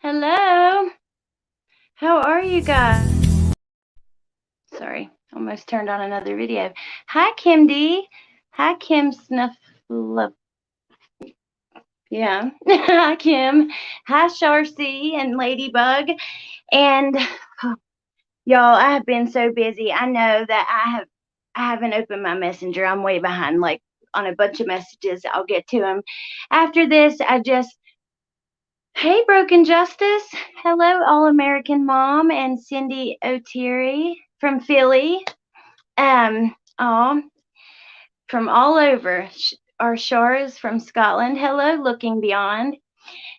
Hello. How are you guys? Sorry, almost turned on another video. Hi, Kim D. Hi, Kim Snuffle. Yeah. Hi, Kim. Hi, Sharcy and Ladybug. And y'all, I have been so busy. I know that I haven't opened my messenger. I'm way behind, like on a bunch of messages. I'll get to them after this. Hey, Broken Justice. Hello, All American Mom and Cindy O'Teary from Philly. Oh, from all over. Our Shars from Scotland. Hello, Looking Beyond.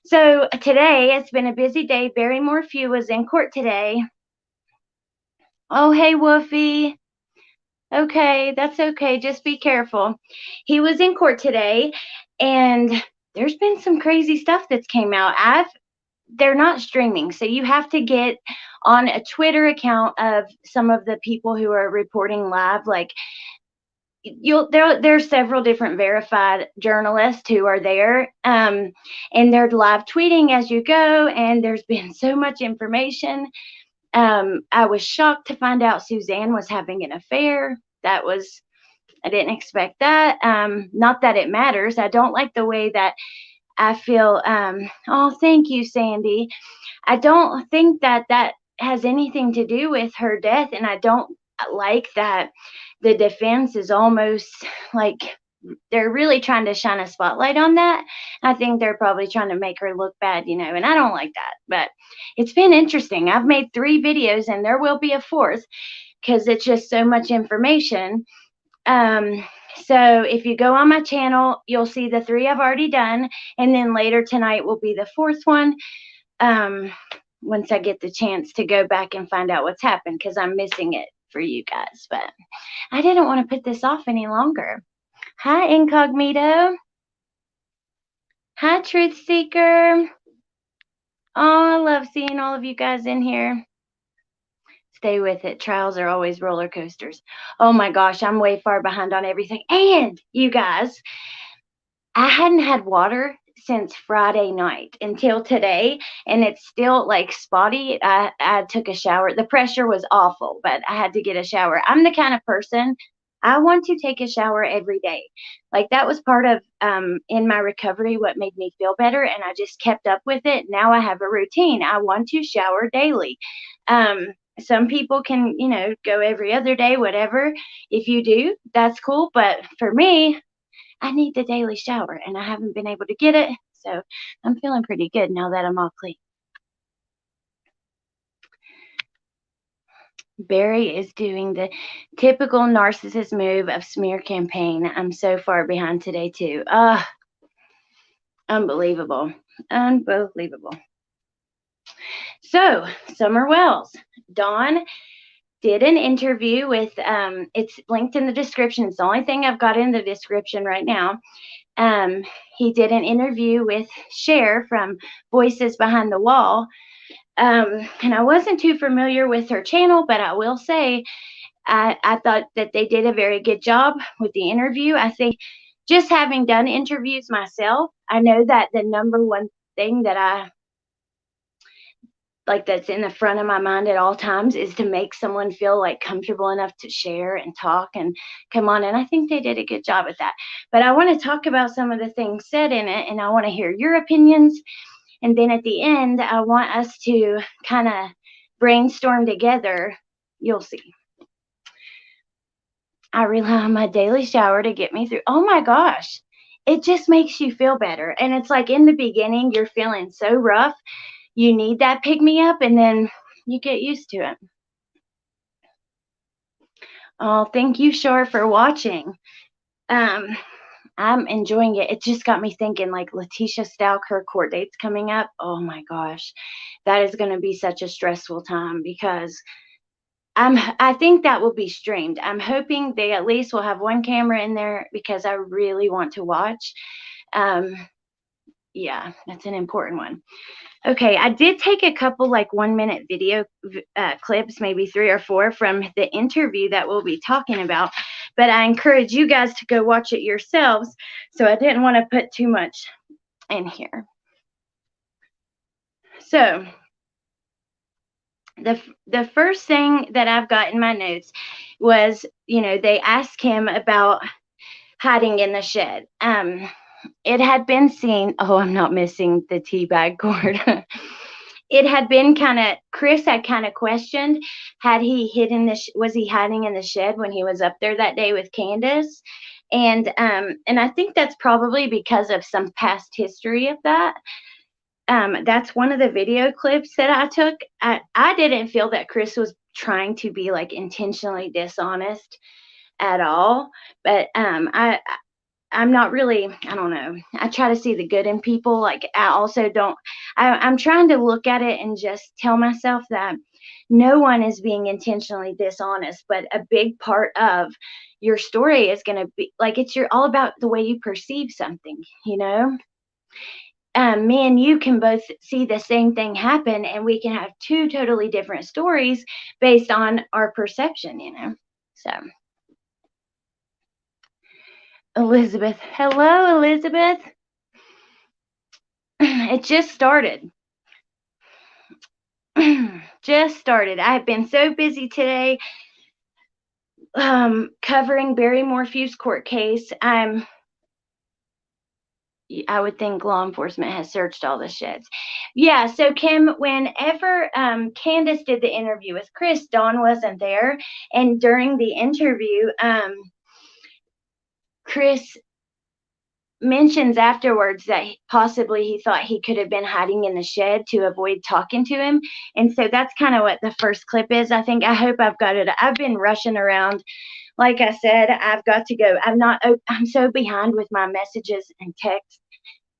So today, it's been a busy day. Barrymore Few was in court today. Oh, hey, Woofy. Okay, that's okay. Just be careful. He was in court today, and there's been some crazy stuff that's came out. They're not streaming, so you have to get on a Twitter account of some of the people who are reporting live. Like there's several different verified journalists who are there, and they're live tweeting as you go. And there's been so much information. I was shocked to find out Suzanne was having an affair. I didn't expect that. Not that it matters. I don't like the way that I feel. Oh, thank you, Sandy. I don't think that has anything to do with her death, and I don't like that the defense is almost like they're really trying to shine a spotlight on that. I think they're probably trying to make her look bad, and I don't like that. But it's been interesting. I've made 3 videos, and there will be a 4th because it's just so much information. So if you go on my channel, you'll see the 3 I've already done, and then later tonight will be the 4th one. Once I get the chance to go back and find out what's happened, because I'm missing it for you guys. But I didn't want to put this off any longer. Hi, Incognito. Hi, Truth Seeker. Oh, I love seeing all of you guys in here. Stay with it. Trials are always roller coasters. Oh my gosh, I'm way far behind on everything. And you guys, I hadn't had water since Friday night until today, and it's still like spotty. I took a shower. The pressure was awful, but I had to get a shower. I'm the kind of person, I want to take a shower every day. Like that was part of in my recovery what made me feel better, and I just kept up with it. Now I have a routine. I want to shower daily. Some people can, go every other day, whatever. If you do, that's cool. But for me, I need the daily shower, and I haven't been able to get it. So I'm feeling pretty good now that I'm all clean. Barry is doing the typical narcissist move of smear campaign. I'm so far behind today, too. Unbelievable. Unbelievable. So, Summer Wells. Dawn did an interview with, it's linked in the description. It's the only thing I've got in the description right now. He did an interview with Cher from Voices Behind the Wall. And I wasn't too familiar with her channel, but I will say I thought that they did a very good job with the interview. I think just having done interviews myself, I know that the number one thing that I like that's in the front of my mind at all times is to make someone feel like comfortable enough to share and talk and come on. And I think they did a good job at that. But I want to talk about some of the things said in it, and I want to hear your opinions. And then at the end, I want us to kind of brainstorm together. You'll see. I rely on my daily shower to get me through. Oh my gosh. It just makes you feel better. And it's like in the beginning, you're feeling so rough. You need that pick me up, and then you get used to it. Oh, thank you, Shar, for watching. I'm enjoying it. It just got me thinking, like Letitia Stout, her court date's coming up. Oh my gosh, that is going to be such a stressful time because I think that will be streamed. I'm hoping they at least will have one camera in there because I really want to watch. Yeah, that's an important one. Okay, I did take a couple like 1-minute video clips, maybe 3 or 4 from the interview that we'll be talking about, but I encourage you guys to go watch it yourselves, so I didn't want to put too much in here. So the first thing that I've got in my notes was, they asked him about hiding in the shed. It had been seen. Oh, I'm not missing the tea bag cord. It had been Chris had kind of questioned, had he was he hiding in the shed when he was up there that day with Candace? And I think that's probably because of some past history of that. That's one of the video clips that I took. I didn't feel that Chris was trying to be like intentionally dishonest at all, but I'm not really, I don't know. I try to see the good in people. Like, I also don't, I'm trying to look at it and just tell myself that no one is being intentionally dishonest, but a big part of your story is going to be like, all about the way you perceive something, me and you can both see the same thing happen, and we can have two totally different stories based on our perception, So, Elizabeth. Hello, Elizabeth. It just started. Just started. I've been so busy today covering Barry Morphew's court case. I would think law enforcement has searched all the sheds. Yeah, so Kim, whenever Candace did the interview with Chris, Dawn wasn't there. And during the interview, Chris mentions afterwards that possibly he thought he could have been hiding in the shed to avoid talking to him. And so that's kind of what the first clip is. I hope I've got it. I've been rushing around. Like I said, I've got to go. I'm so behind with my messages and texts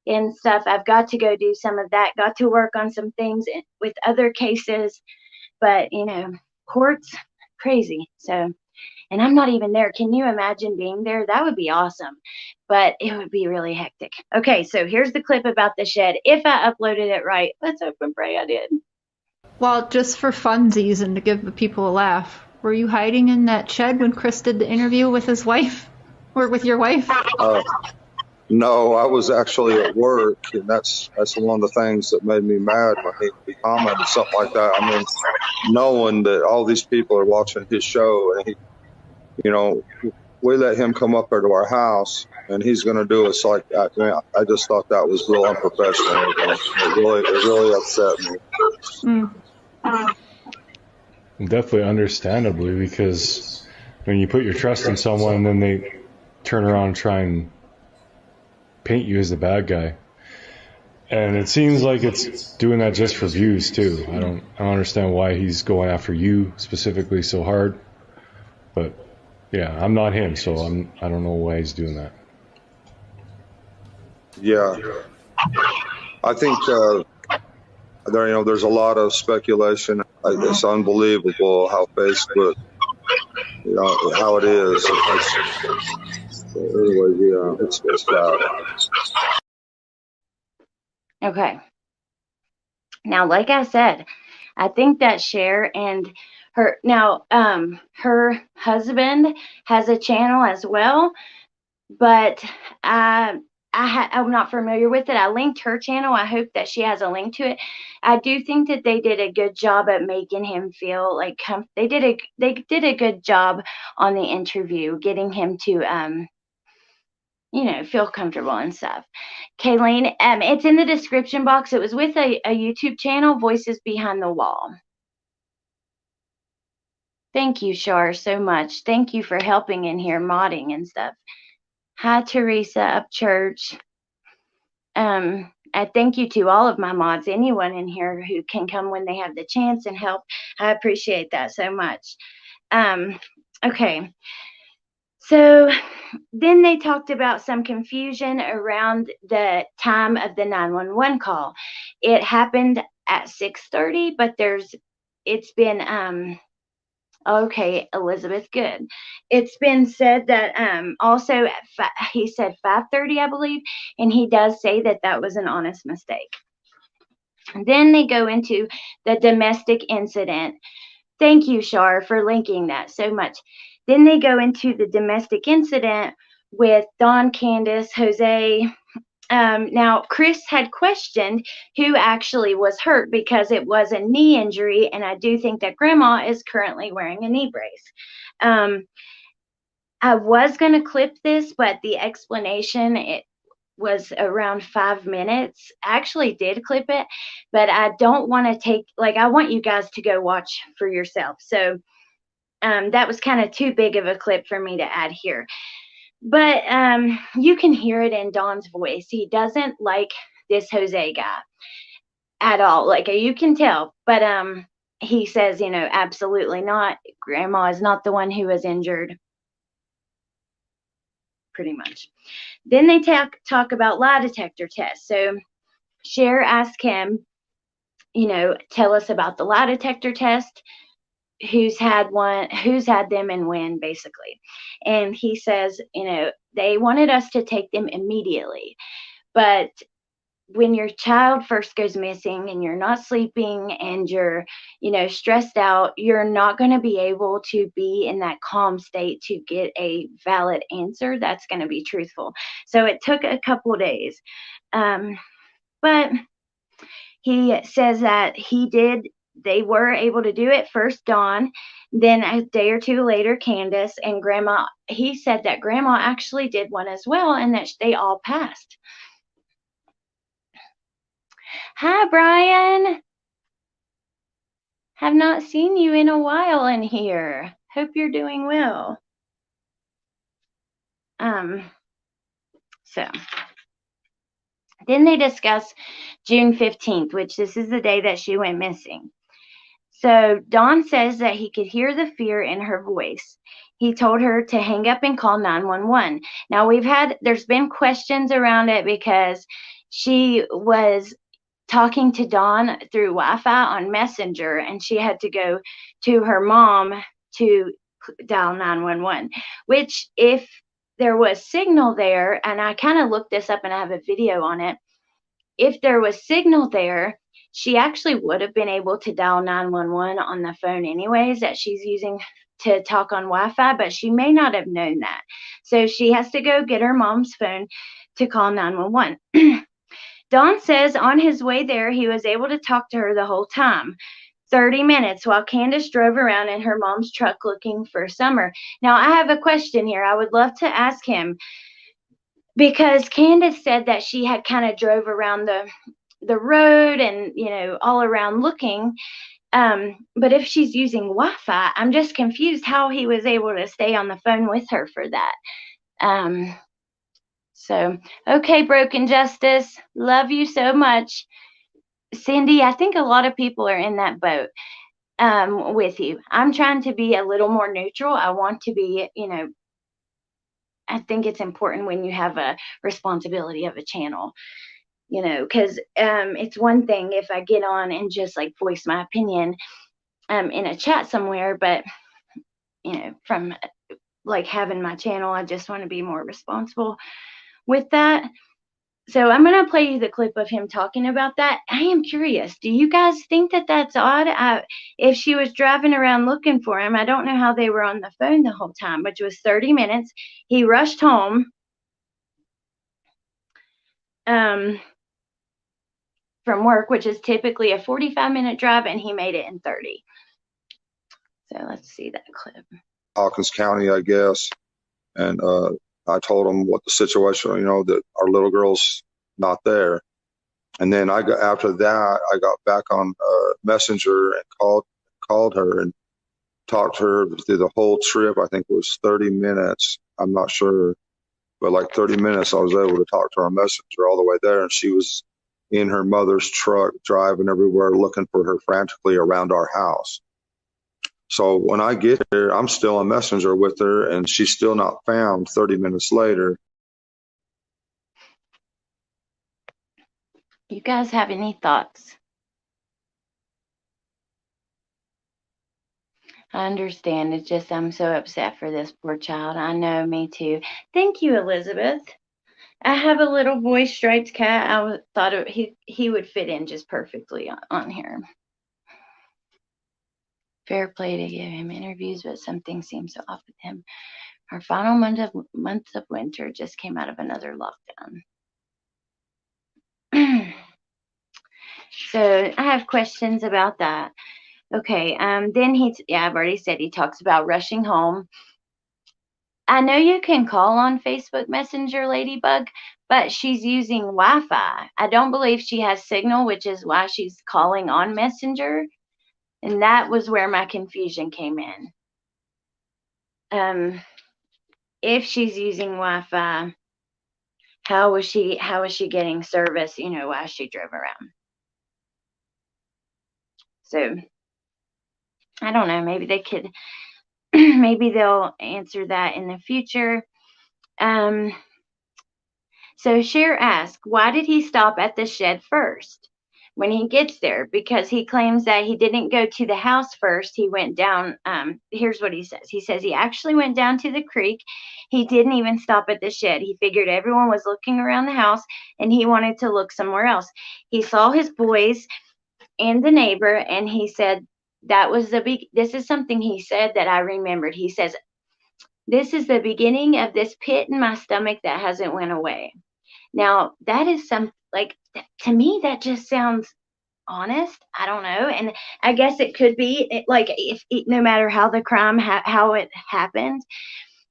and stuff. I've got to go do some of that. Got to work on some things with other cases. But, court's crazy. So, and I'm not even there. Can you imagine being there? That would be awesome. But it would be really hectic. Okay, so here's the clip about the shed. If I uploaded it right, let's hope and pray I did. Well, just for funsies and to give the people a laugh, were you hiding in that shed when Chris did the interview with his wife? Or with your wife? No, I was actually at work, and that's one of the things that made me mad when he commented something like that. I mean, knowing that all these people are watching his show, and we let him come up there to our house, and he's going to do us like that. Man, I just thought that was real unprofessional. It really upset me. Definitely understandably, because when you put your trust in someone, then they turn around and try and paint you as the bad guy. And it seems like it's doing that just for views too. I don't understand why he's going after you specifically so hard. But yeah, I'm not him, so I don't know why he's doing that. Yeah, I think there's a lot of speculation. It's unbelievable how Facebook, how it is. Anyway, yeah, it's bad. Okay. Now, like I said, I think that Cher and her husband has a channel as well, but I'm not familiar with it. I linked her channel. I hope that she has a link to it. I do think that they did a good job at making him feel like they did a good job on the interview, getting him to feel comfortable and stuff. Kayleen, it's in the description box. It was with a YouTube channel, Voices Behind the Wall. Thank you, Shar, so much. Thank you for helping in here, modding and stuff. Hi, Teresa up church. I thank you to all of my mods, anyone in here who can come when they have the chance and help. I appreciate that so much. Okay. So then they talked about some confusion around the time of the 911 call. It happened at 6:30, but it's been okay, Elizabeth, good. It's been said that also he said 5:30, I believe, and he does say that was an honest mistake. And then they go into the domestic incident. Thank you, Shar, for linking that so much. Then they go into the domestic incident with Dawn, Candace, Jose, Now, Chris had questioned who actually was hurt because it was a knee injury, and I do think that Grandma is currently wearing a knee brace. I was going to clip this, but the explanation, it was around 5 minutes. I actually did clip it, but I don't want to take, like, I want you guys to go watch for yourself. So that was kind of too big of a clip for me to add here. But you can hear it in Don's voice. He doesn't like this Jose guy at all. Like, you can tell. But he says, absolutely not. Grandma is not the one who was injured. Pretty much. Then they talk about lie detector tests. So Cher asked him, tell us about the lie detector test. Who's had them and when, basically. And he says, they wanted us to take them immediately. But when your child first goes missing and you're not sleeping and you're, stressed out, you're not going to be able to be in that calm state to get a valid answer that's going to be truthful. So it took a couple of days. But he says that they were able to do it first, Dawn, then a day or two later, Candace, and Grandma. He said that Grandma actually did one as well, and that they all passed. Hi, Brian. Have not seen you in a while in here. Hope you're doing well. So then they discuss June 15th, which this is the day that she went missing. So Don says that he could hear the fear in her voice. He told her to hang up and call 911. Now there's been questions around it because she was talking to Don through Wi-Fi on Messenger, and she had to go to her mom to dial 911, which if there was signal there, and I kind of looked this up and I have a video on it, if there was signal there, she actually would have been able to dial 911 on the phone anyways that she's using to talk on Wi-Fi, but she may not have known that. So she has to go get her mom's phone to call 911. Don says on his way there, he was able to talk to her the whole time, 30 minutes, while Candace drove around in her mom's truck looking for Summer. Now, I have a question here. I would love to ask him, because Candace said that she had kind of drove around the road and, all around looking. But if she's using Wi-Fi, I'm just confused how he was able to stay on the phone with her for that. So, okay, Broken Justice, love you so much. Cindy, I think a lot of people are in that boat with you. I'm trying to be a little more neutral. I want to be, I think it's important when you have a responsibility of a channel, because it's one thing if I get on and just like voice my opinion in a chat somewhere, but, from like having my channel, I just want to be more responsible with that. So I'm going to play you the clip of him talking about that. I am curious. Do you guys think that that's odd? If she was driving around looking for him, I don't know how they were on the phone the whole time, which was 30 minutes. He rushed home from work, which is typically a 45-minute drive, and he made it in 30. So let's see that clip. Hawkins County, I guess. And I told them what the situation, that our little girl's not there. And then after that, I got back on Messenger and called her and talked to her through the whole trip. I think it was 30 minutes. I'm not sure, but like 30 minutes, I was able to talk to her on Messenger all the way there. And she was in her mother's truck, driving everywhere, looking for her frantically around our house. So when I get there, I'm still on Messenger with her, and she's still not found 30 minutes later. You guys have any thoughts? I understand. It's just I'm so upset for this poor child. I know, me too. Thank you, Elizabeth. I have a little boy striped cat. I thought he would fit in just perfectly on here. Fair play to give him interviews, but something seems so off with him. Our final month of winter just came out of another lockdown. So I have questions about that. Okay, then I've already said he talks about rushing home. I know you can call on Facebook Messenger, Ladybug, but she's using Wi-Fi. I don't believe she has signal, which is why she's calling on Messenger. And that was where my confusion came in. If she's using Wi-Fi, how is she getting service, while she drove around? So I don't know, maybe they could maybe they'll answer that in the future. So Cher asked, why did he stop at the shed first when he gets there? Because he claims that he didn't go to the house first. He went down. Here's what he says. He says he actually went down to the creek. He didn't even stop at the shed. He figured everyone was looking around the house and he wanted to look somewhere else. He saw his boys and the neighbor, and he said that was this is something he said that I remembered. He says, this is the beginning of this pit in my stomach that hasn't went away. Now, that is to me, that just sounds honest. I don't know. And I guess it could be no matter how the crime, how it happened,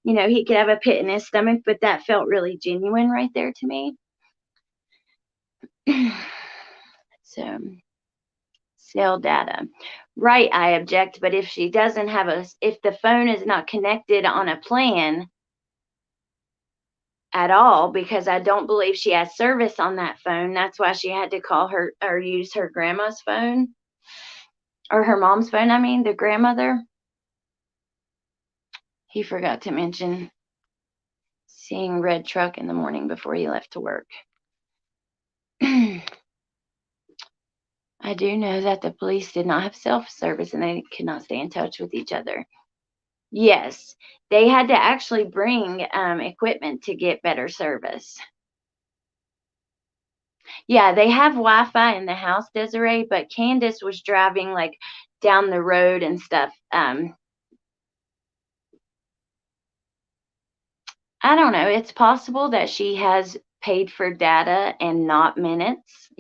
he could have a pit in his stomach, but that felt really genuine right there to me. So, cell data. Right, I object, but if she doesn't have if the phone is not connected on a plan at all, because I don't believe she has service on that phone. That's why she had to call her or use her grandma's phone, or her mom's phone. I mean, the grandmother. He forgot to mention seeing red truck in the morning before he left to work. I do know that the police did not have self-service and they could not stay in touch with each other. Yes, they had to actually bring equipment to get better service. Yeah, they have Wi-Fi in the house, Desiree, but Candace was driving down the road and stuff. I don't know. It's possible that she has paid for data and not minutes,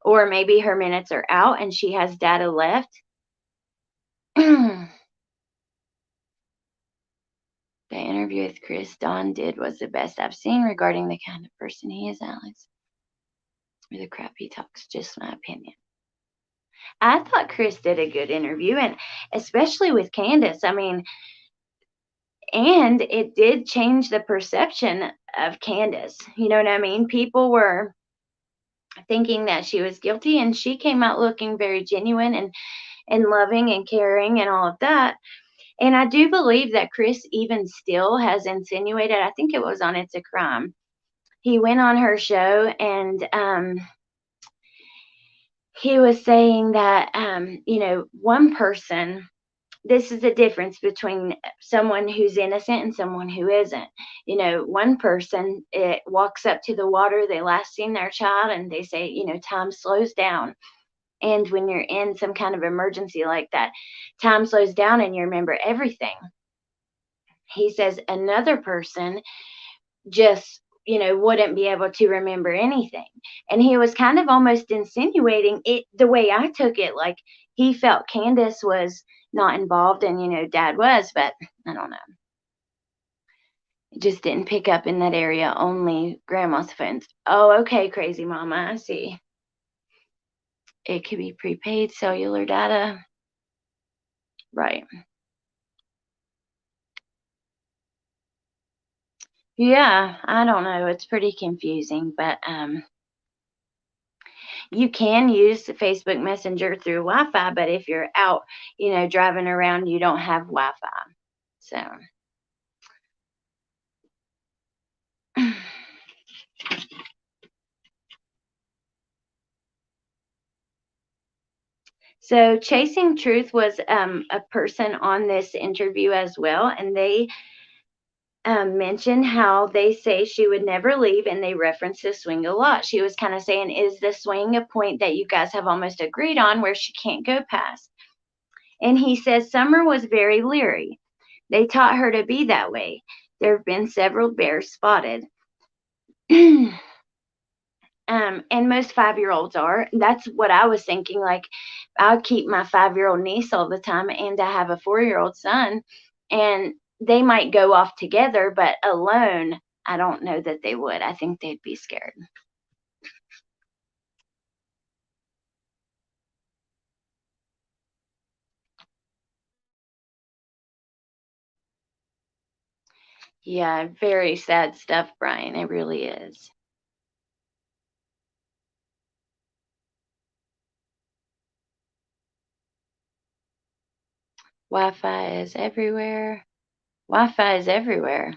or maybe her minutes are out and she has data left. The interview with Chris Don did was the best I've seen regarding the kind of person he is, Alex. Or the crap he talks, just my opinion. I thought Chris did a good interview, and especially with Candace. I mean, and it did change the perception of Candace. You know what I mean? People were thinking that she was guilty, and she came out looking very genuine and loving and caring and all of that. And I do believe that Chris even still has insinuated, I think it was on It's a Crime. He went on her show and he was saying that, one person, this is the difference between someone who's innocent and someone who isn't. One person, it walks up to the water, they last seen their child, and they say, time slows down. And when you're in some kind of emergency like that, time slows down and you remember everything. He says another person just, wouldn't be able to remember anything. And he was kind of almost insinuating it, the way I took it, like he felt Candace was not involved and, Dad was, but I don't know. It just didn't pick up in that area, only grandma's phones. Oh, okay, crazy mama, I see. It could be prepaid cellular data. Right. Yeah, I don't know. It's pretty confusing, but you can use Facebook Messenger through Wi-Fi, but if you're out, driving around, you don't have Wi-Fi. So Chasing Truth was a person on this interview as well, and they mentioned how they say she would never leave, and they reference the swing a lot. She was kind of saying, is the swing a point that you guys have almost agreed on where she can't go past? And he says Summer was very leery. They taught her to be that way. There have been several bears spotted. And most 5-year-olds are. That's what I was thinking. Like, I'll keep my 5-year-old niece all the time, and I have a 4-year-old son, and they might go off together, but alone, I don't know that they would. I think they'd be scared. Yeah, very sad stuff, Brian. It really is. Wi-Fi is everywhere. Wi-Fi is everywhere.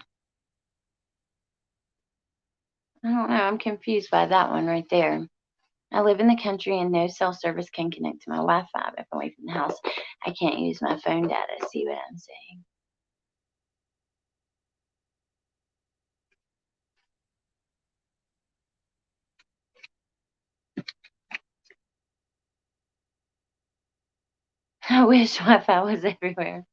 I don't know. I'm confused by that one right there. I live in the country and no cell service can connect to my Wi-Fi. If I'm away from the house, I can't use my phone data. See what I'm saying? I wish Wi-Fi was everywhere.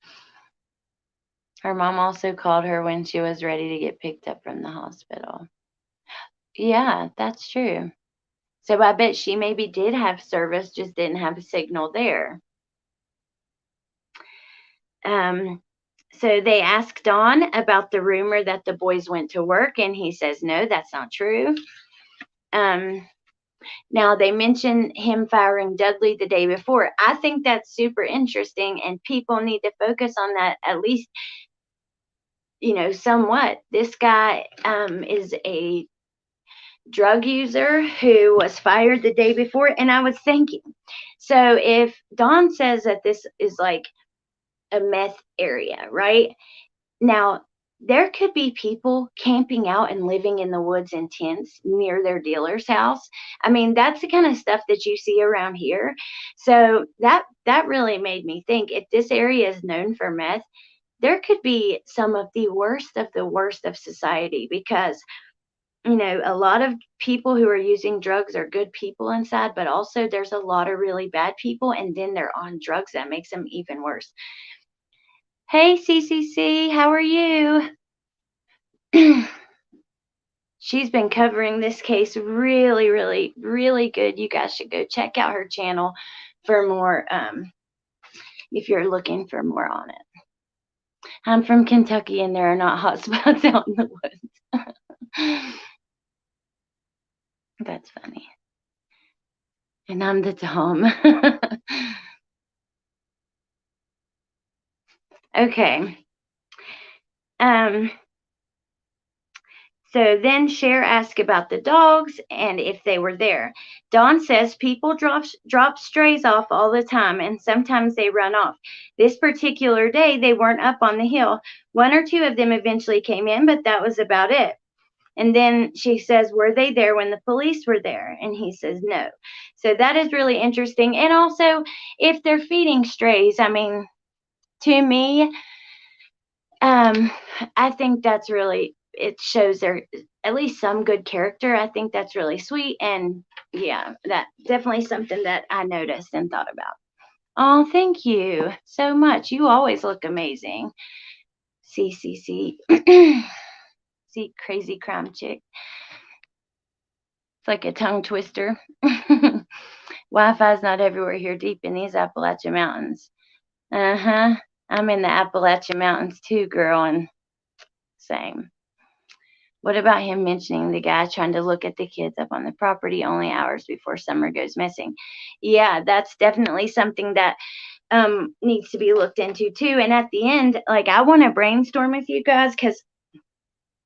Her mom also called her when she was ready to get picked up from the hospital. Yeah, that's true. So I bet she maybe did have service, just didn't have a signal there. So they asked Don about the rumor that the boys went to work, and he says, no, that's not true. Now, they mention him firing Dudley the day before. I think that's super interesting, and people need to focus on that at least, somewhat. This guy is a drug user who was fired the day before, and I was thinking, so if Don says that this is like a meth area, right? Now, there could be people camping out and living in the woods in tents near their dealer's house. I mean, that's the kind of stuff that you see around here. So that really made me think, if this area is known for meth, there could be some of the worst of society, because a lot of people who are using drugs are good people inside, but also there's a lot of really bad people, and then they're on drugs that makes them even worse. Hey, CCC, how are you? She's been covering this case really, really, really good. You guys should go check out her channel for more, if you're looking for more on it. I'm from Kentucky, and there are not hot spots out in the woods. That's funny. And I'm the Tom. Okay. So then Cher asked about the dogs and if they were there. Dawn says people drop strays off all the time, and sometimes they run off. This particular day, they weren't up on the hill. 1 or 2 of them eventually came in, but that was about it. And then she says, were they there when the police were there? And he says, no. So that is really interesting. And also, if they're feeding strays, I mean, to me, I think that's really, it shows there at least some good character. I think that's really sweet. And yeah, that definitely something that I noticed and thought about. Oh, thank you so much. You always look amazing. CCC. See, crazy crime chick. It's like a tongue twister. Wi-Fi is not everywhere here, deep in these Appalachian Mountains. Uh-huh. I'm in the Appalachian Mountains too, girl, and same. What about him mentioning the guy trying to look at the kids up on the property only hours before Summer goes missing? Yeah, that's definitely something that needs to be looked into too. And at the end, like, I want to brainstorm with you guys, because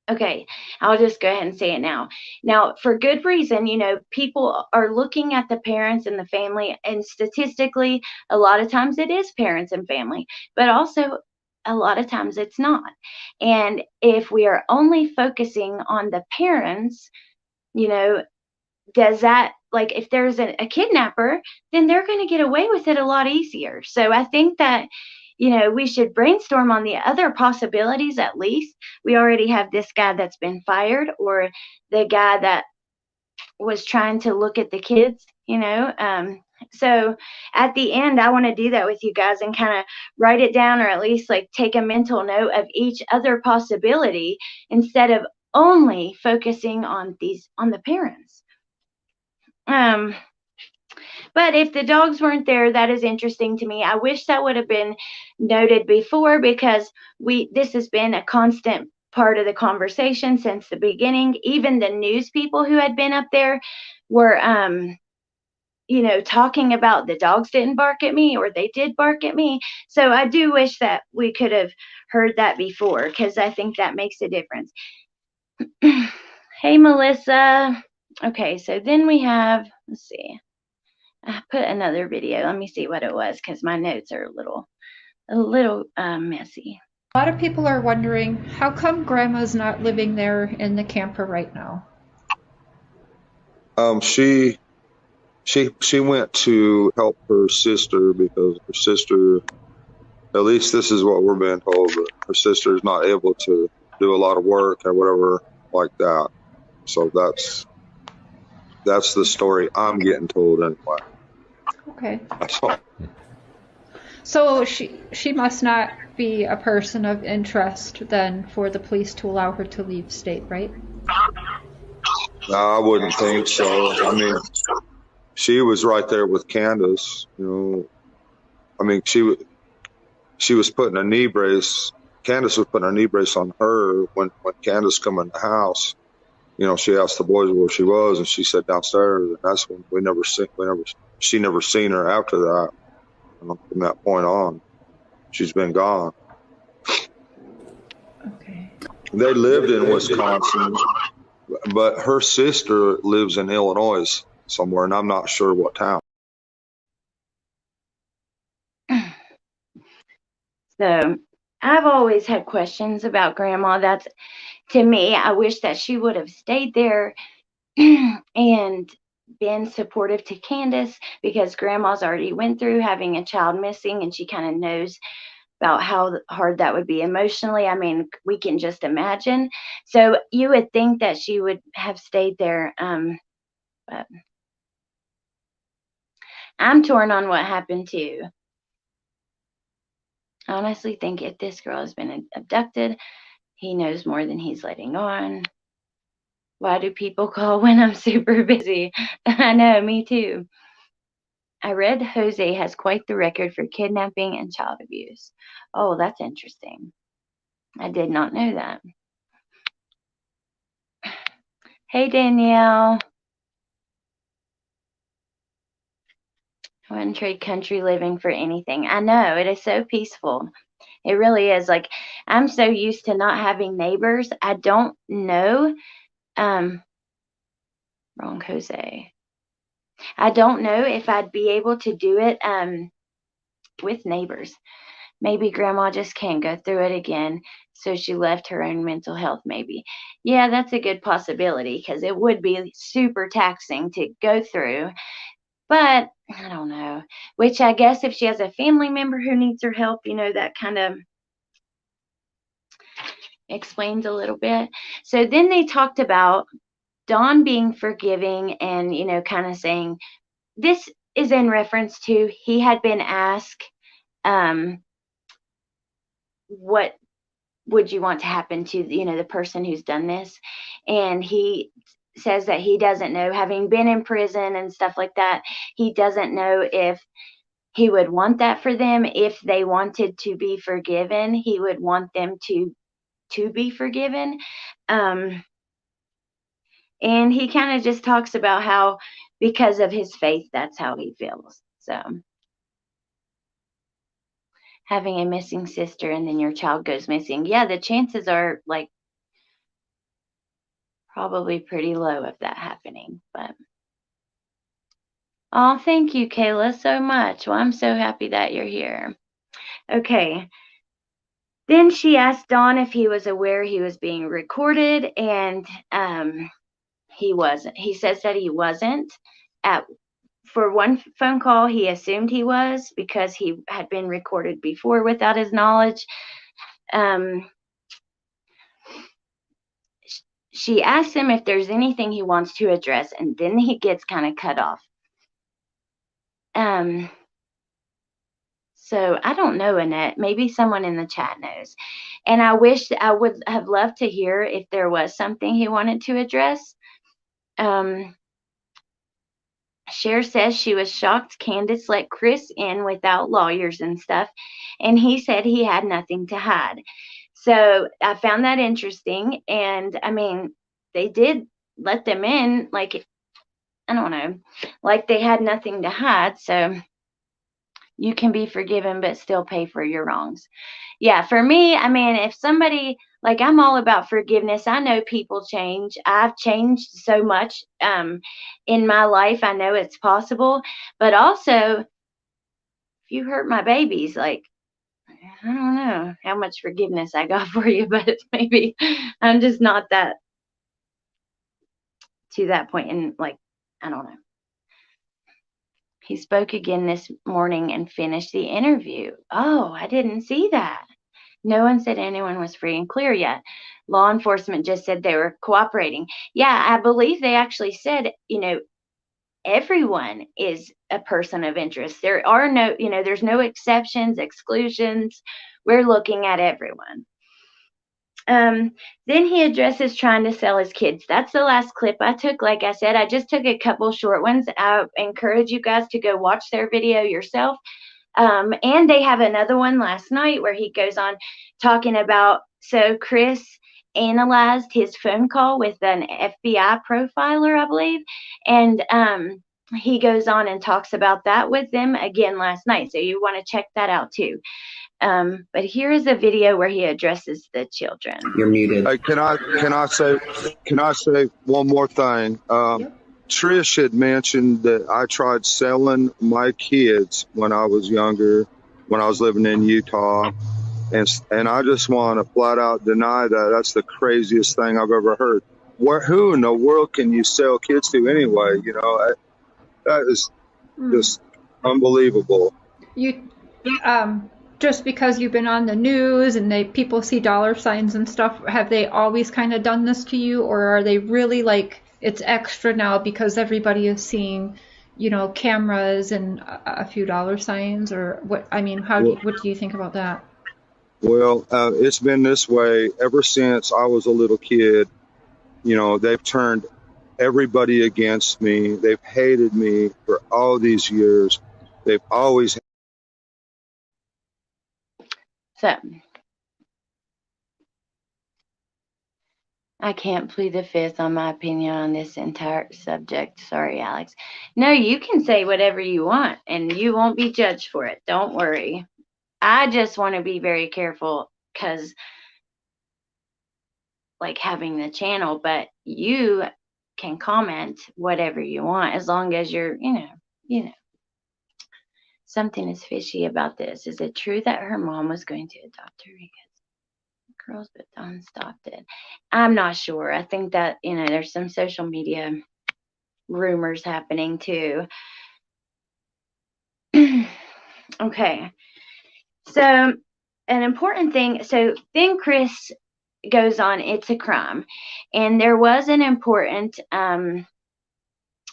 okay, I'll just go ahead and say it now. Now, for good reason, people are looking at the parents and the family, and statistically, a lot of times it is parents and family, but also a lot of times it's not. And if we are only focusing on the parents, does that, like, if there's a kidnapper, then they're going to get away with it a lot easier. So I think that we should brainstorm on the other possibilities. At least we already have this guy that's been fired, or the guy that was trying to look at the kids, so at the end, I want to do that with you guys and kind of write it down, or at least like take a mental note of each other possibility, instead of only focusing on the parents. But if the dogs weren't there, that is interesting to me. I wish that would have been noted before, because this has been a constant part of the conversation since the beginning. Even the news people who had been up there were, talking about the dogs didn't bark at me, or they did bark at me. So I do wish that we could have heard that before, because I think that makes a difference. Hey, Melissa. Okay, so then we have, let's see. I put another video. Let me see what it was, because my notes are a little messy. A lot of people are wondering, how come Grandma's not living there in the camper right now? She went to help her sister, because her sister, at least this is what we're being told, that her sister is not able to do a lot of work or whatever like that. So that's the story I'm getting told anyway. Okay. That's all. So she must not be a person of interest then for the police to allow her to leave state, right? No, I wouldn't think so. I mean, she was right there with Candace. I mean, she was putting a knee brace. Candace was putting a knee brace on her when Candace come in the house. She asked the boys where she was, and she said downstairs. And that's when she never seen her after that. From that point on, she's been gone. Okay. They lived in Wisconsin, but her sister lives in Illinois somewhere, and I'm not sure what town. So I've always had questions about Grandma. That's, to me, I wish that she would have stayed there and been supportive to Candace, because Grandma's already went through having a child missing, and she kind of knows about how hard that would be emotionally. I mean, we can just imagine. So you would think that she would have stayed there. But I'm torn on what happened too. I honestly think if this girl has been abducted, he knows more than he's letting on. Why do people call when I'm super busy? I know, me too. I read Jose has quite the record for kidnapping and child abuse. Oh, that's interesting. I did not know that. Hey, Danielle. I wouldn't trade country living for anything. I know, it is so peaceful. It really is. Like, I'm so used to not having neighbors. I don't know. Wrong Jose. I don't know if I'd be able to do it with neighbors. Maybe Grandma just can't go through it again, so she left her own mental health, maybe. Yeah, that's a good possibility, because it would be super taxing to go through. But I don't know. Which I guess if she has a family member who needs her help, that kind of explains a little bit. So then they talked about Dawn being forgiving and, kind of saying, this is in reference to he had been asked, what would you want to happen to, the person who's done this? And he says that he doesn't know, having been in prison and stuff like that, he doesn't know if he would want that for them. If they wanted to be forgiven, he would want them to be forgiven. And he kind of just talks about how, because of his faith, that's how he feels. So having a missing sister and then your child goes missing, yeah, the chances are like probably pretty low of that happening. But oh, thank you, Kayla, so much. Well, I'm so happy that you're here. Okay. Then she asked Don if he was aware he was being recorded, and he wasn't. He says that he wasn't. For one phone call, he assumed he was, because he had been recorded before without his knowledge. She asked him if there's anything he wants to address, and then he gets kind of cut off. So I don't know, Annette. Maybe someone in the chat knows. And I wish I would have loved to hear if there was something he wanted to address. Cher says she was shocked Candace let Chris in without lawyers and stuff, and he said he had nothing to hide. So I found that interesting, and I mean, they did let them in, like, I don't know, like they had nothing to hide, so you can be forgiven but still pay for your wrongs. Yeah, for me, I mean, if somebody, like, I'm all about forgiveness. I know people change. I've changed so much in my life. I know it's possible. But also, if you hurt my babies, like, I don't know how much forgiveness I got for you, but maybe I'm just not that to that point in, like, I don't know. He spoke again this morning and finished the interview. Oh, I didn't see that. No one said anyone was free and clear yet. Law enforcement just said they were cooperating. Yeah, I believe they actually said, everyone is a person of interest. There are no, there's no exceptions, exclusions. We're looking at everyone. Then he addresses trying to sell his kids. That's the last clip I took. Like I said, I just took a couple short ones. I encourage you guys to go watch their video yourself. And they have another one last night where he goes on talking about, so Chris analyzed his phone call with an FBI profiler, I believe. And he goes on and talks about that with them again last night. So you want to check that out too. But here is a video where he addresses the children. You're muted. Hey, can I say one more thing? Trish had mentioned that I tried selling my kids when I was younger, when I was living in Utah, and I just want to flat out deny that. That's the craziest thing I've ever heard. Who in the world can you sell kids to anyway? That is just unbelievable. You, just because you've been on the news and people see dollar signs and stuff, have they always kind of done this to you, or are they really like it's extra now because everybody is seeing, cameras and a few dollar signs, or what? I mean, what do you think about that? Well, it's been this way ever since I was a little kid. They've turned everybody against me. They've hated me for all these years. They've always. So, I can't plead the fifth on my opinion on this entire subject. Sorry, Alex. No, you can say whatever you want, and you won't be judged for it. Don't worry. I just want to be very careful because, like, having the channel, but you can comment whatever you want as long as you're, something is fishy about this. Is it true that her mom was going to adopt her because girls, but Don stopped it? I'm not sure. I think that, there's some social media rumors happening too. Okay. So an important thing, so then Chris goes on, it's a crime. And there was an important,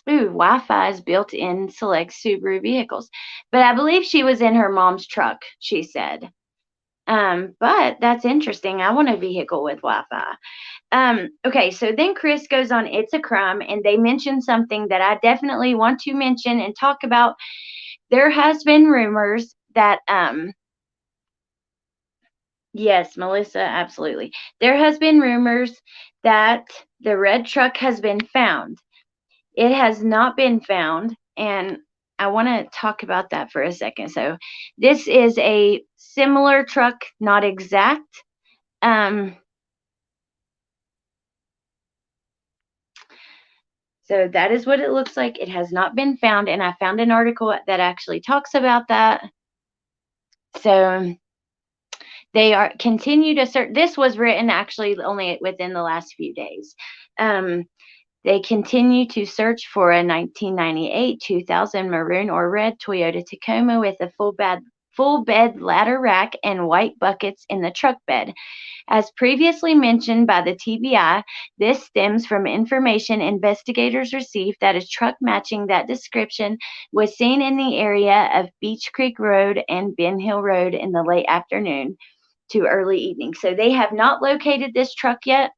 Wi-Fi is built in select Subaru vehicles. But I believe she was in her mom's truck, she said. But that's interesting. I want a vehicle with Wi-Fi. Okay, so then Chris goes on, it's a crime, and they mention something that I definitely want to mention and talk about. There has been rumors that, yes, Melissa, absolutely. There has been rumors that the red truck has been found. It has not been found, and I want to talk about that for a second. So this is a similar truck, not exact. So that is what it looks like. It has not been found, and I found an article that actually talks about that. So they continue to search. This was written actually only within the last few days. They continue to search for a 1998 2000 maroon or red Toyota Tacoma with a full bed ladder rack and white buckets in the truck bed. As previously mentioned by the TBI, this stems from information investigators received that a truck matching that description was seen in the area of Beach Creek Road and Ben Hill Road in the late afternoon to early evening. So they have not located this truck yet.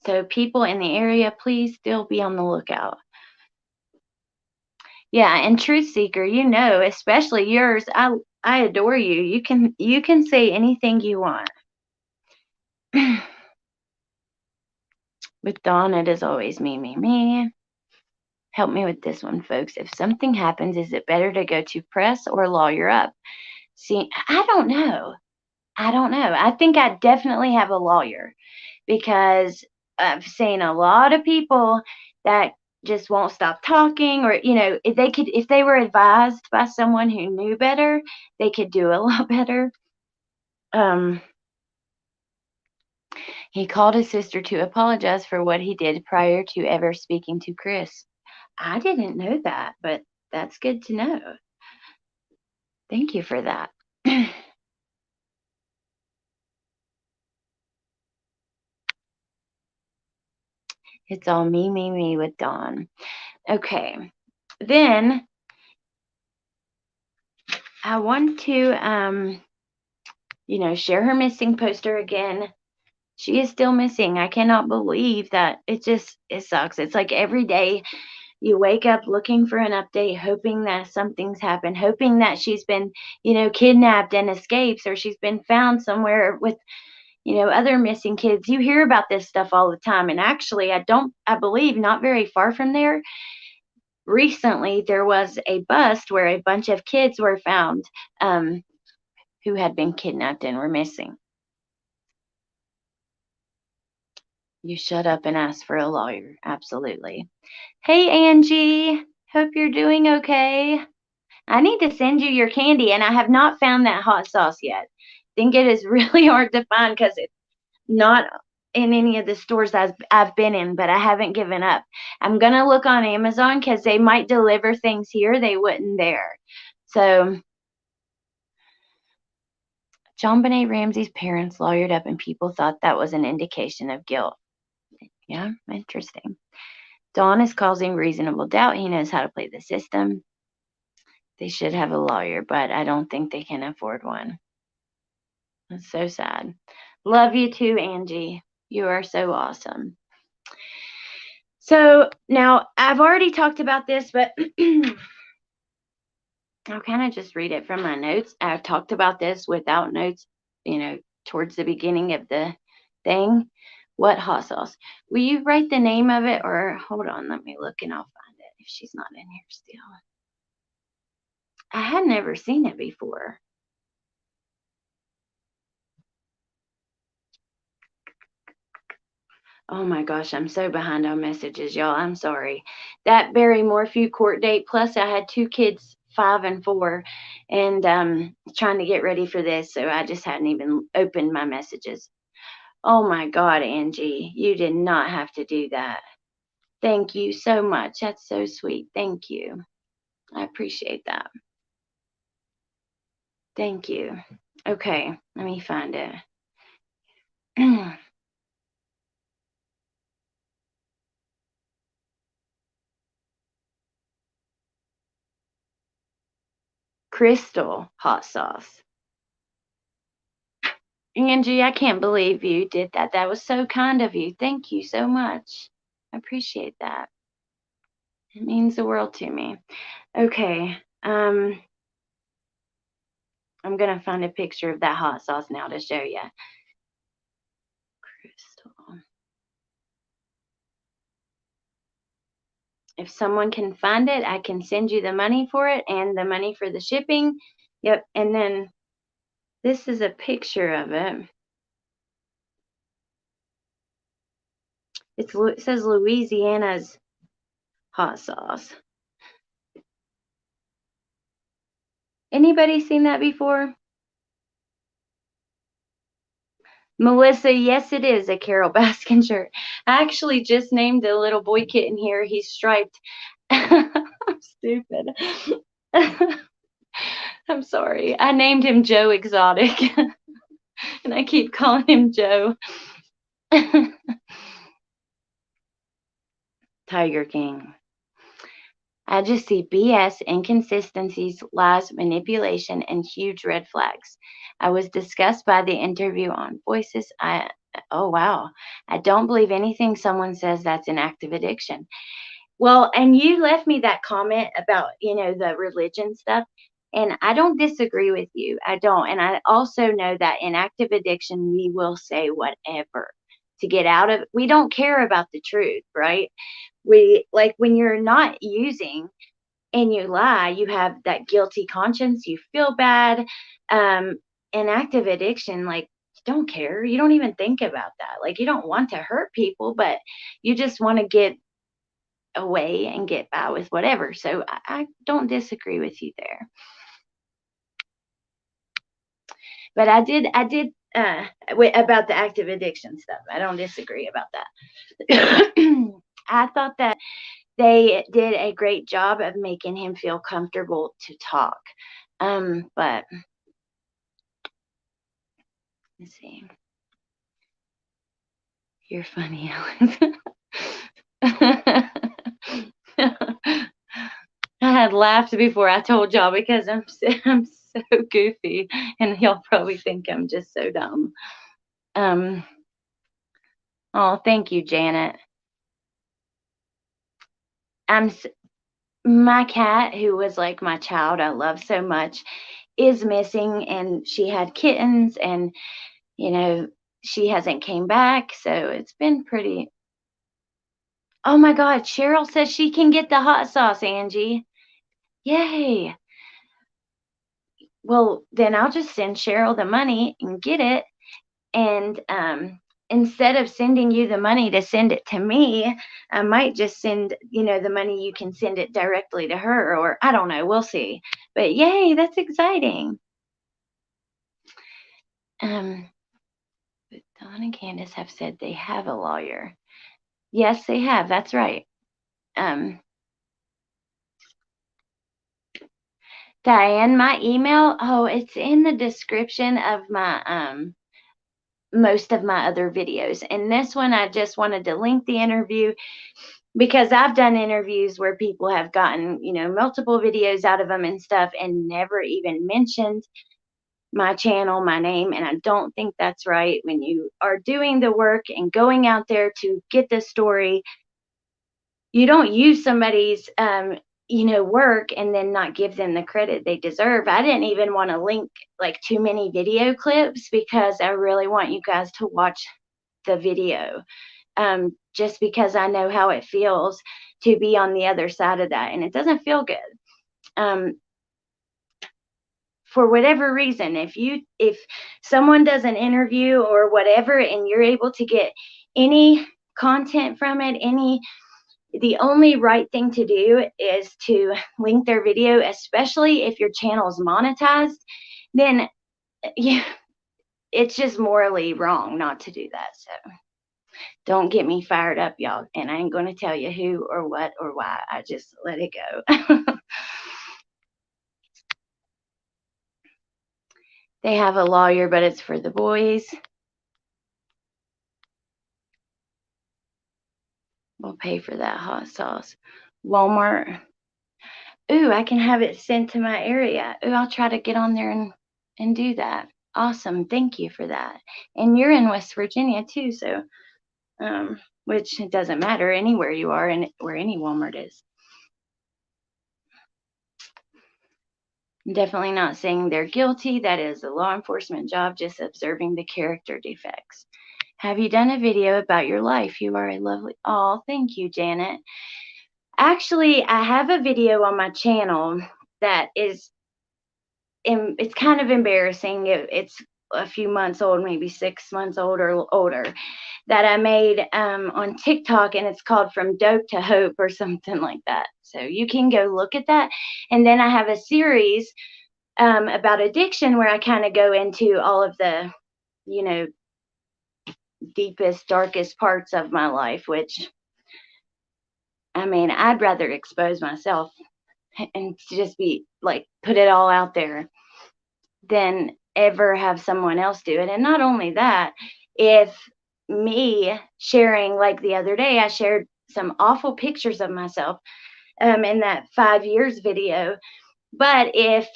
So people in the area, please still be on the lookout. Yeah, and Truth Seeker, especially yours, I adore you. You can say anything you want. With Dawn, it is always me, me, me. Help me with this one, folks. If something happens, is it better to go to press or lawyer up? See, I don't know. I think I definitely have a lawyer because I've seen a lot of people that just won't stop talking, or if they were advised by someone who knew better, they could do a lot better. He called his sister to apologize for what he did prior to ever speaking to Chris. I didn't know that, but that's good to know. Thank you for that. It's all me, me, me with Dawn. Okay. Then I want to, share her missing poster again. She is still missing. I cannot believe that. It sucks. It's like every day you wake up looking for an update, hoping that something's happened, hoping that she's been, kidnapped and escapes, or she's been found somewhere with, other missing kids. You hear about this stuff all the time. And actually, I believe not very far from there, recently there was a bust where a bunch of kids were found who had been kidnapped and were missing. You shut up and ask for a lawyer. Absolutely. Hey, Angie. Hope you're doing okay. I need to send you your candy, and I have not found that hot sauce yet. I think it is really hard to find because it's not in any of the stores I've been in, but I haven't given up. I'm going to look on Amazon because they might deliver things here they wouldn't there. So John Benet Ramsey's parents lawyered up, and people thought that was an indication of guilt. Yeah, interesting. Dawn is causing reasonable doubt. He knows how to play the system. They should have a lawyer, but I don't think they can afford one. That's so sad. Love you too, Angie. You are so awesome. So now I've already talked about this, but I'll kind of just read it from my notes. I've talked about this without notes, towards the beginning of the thing. What hot sauce? Will you write the name of it, or hold on, let me look and I'll find it if she's not in here still. I had never seen it before. Oh my gosh, I'm so behind on messages, y'all. I'm sorry. That Barry Morphew court date, plus I had 2 kids, 5 and 4, and trying to get ready for this, so I just hadn't even opened my messages. Oh my God, Angie, you did not have to do that. Thank you so much. That's so sweet. Thank you. I appreciate that. Thank you. Okay, let me find it. Crystal hot sauce. Angie, I can't believe you did that. That was so kind of you. Thank you so much. I appreciate that. It means the world to me. Okay. I'm going to find a picture of that hot sauce now to show you. Crystal. If someone can find it, I can send you the money for it and the money for the shipping. Yep. And then this is a picture of it. It says Louisiana's hot sauce. Anybody seen that before? Melissa, yes, it is a Carol Baskin shirt. I actually just named the little boy kitten here. He's striped. I'm stupid. I'm sorry. I named him Joe Exotic. And I keep calling him Joe. Tiger King. I just see BS, inconsistencies, lies, manipulation, and huge red flags. I was disgusted by the interview on Voices. I Oh, wow. I don't believe anything someone says that's an active addiction. Well, and you left me that comment about, the religion stuff, and I don't disagree with you. I don't. And I also know that in active addiction, we will say whatever to get out of we don't care about the truth, right? We like when you're not using and you lie, you have that guilty conscience, you feel bad. Um, in active addiction, like, you don't care. You don't even think about that. Like, you don't want to hurt people, but you just want to get away and get by with whatever. So I don't disagree with you there. But about the active addiction stuff. I don't disagree about that. I thought that they did a great job of making him feel comfortable to talk. But let's see. You're funny, Alex. I had laughed before I told y'all because I'm so goofy, and y'all probably think I'm just so dumb. Oh, thank you, Janet. My cat, who was like my child I love so much, is missing, and she had kittens, and she hasn't came back, so it's been pretty. Oh my God, Cheryl says she can get the hot sauce, Angie. Yay. Well, then I'll just send Cheryl the money and get it. And instead of sending you the money to send it to me, I might just send, the money. You can send it directly to her, or I don't know. We'll see. But yay, that's exciting. But Dawn and Candace have said they have a lawyer. Yes, they have. That's right. Diane, my email, it's in the description of my most of my other videos. And this one, I just wanted to link the interview because I've done interviews where people have gotten, multiple videos out of them and stuff and never even mentioned my channel, my name. And I don't think that's right. When you are doing the work and going out there to get the story, you don't use somebody's work and then not give them the credit they deserve. I didn't even want to link like too many video clips because I really want you guys to watch the video, just because I know how it feels to be on the other side of that, and it doesn't feel good. For whatever reason, if someone does an interview or whatever and you're able to get any content from it, the only right thing to do is to link their video, especially if your channel is monetized. Then it's just morally wrong not to do that. So don't get me fired up, y'all. And I ain't going to tell you who or what or why. I just let it go. They have a lawyer, but it's for the boys. We'll pay for that hot sauce. Walmart. Ooh, I can have it sent to my area. Ooh, I'll try to get on there and do that. Awesome. Thank you for that. And you're in West Virginia too, so which it doesn't matter anywhere you are and where any Walmart is. I'm definitely not saying they're guilty. That is a law enforcement job, just observing the character defects. Have you done a video about your life? You are a lovely. Oh, thank you, Janet. Actually, I have a video on my channel that is, it's kind of embarrassing. It's a few months old, maybe 6 months old or older, that I made on TikTok, and it's called From Dope to Hope or something like that. So you can go look at that. And then I have a series about addiction where I kind of go into all of the, deepest, darkest parts of my life, which, I mean, I'd rather expose myself and just be like, put it all out there than ever have someone else do it. And not only that, if me sharing, like the other day, I shared some awful pictures of myself in that 5 years video. But if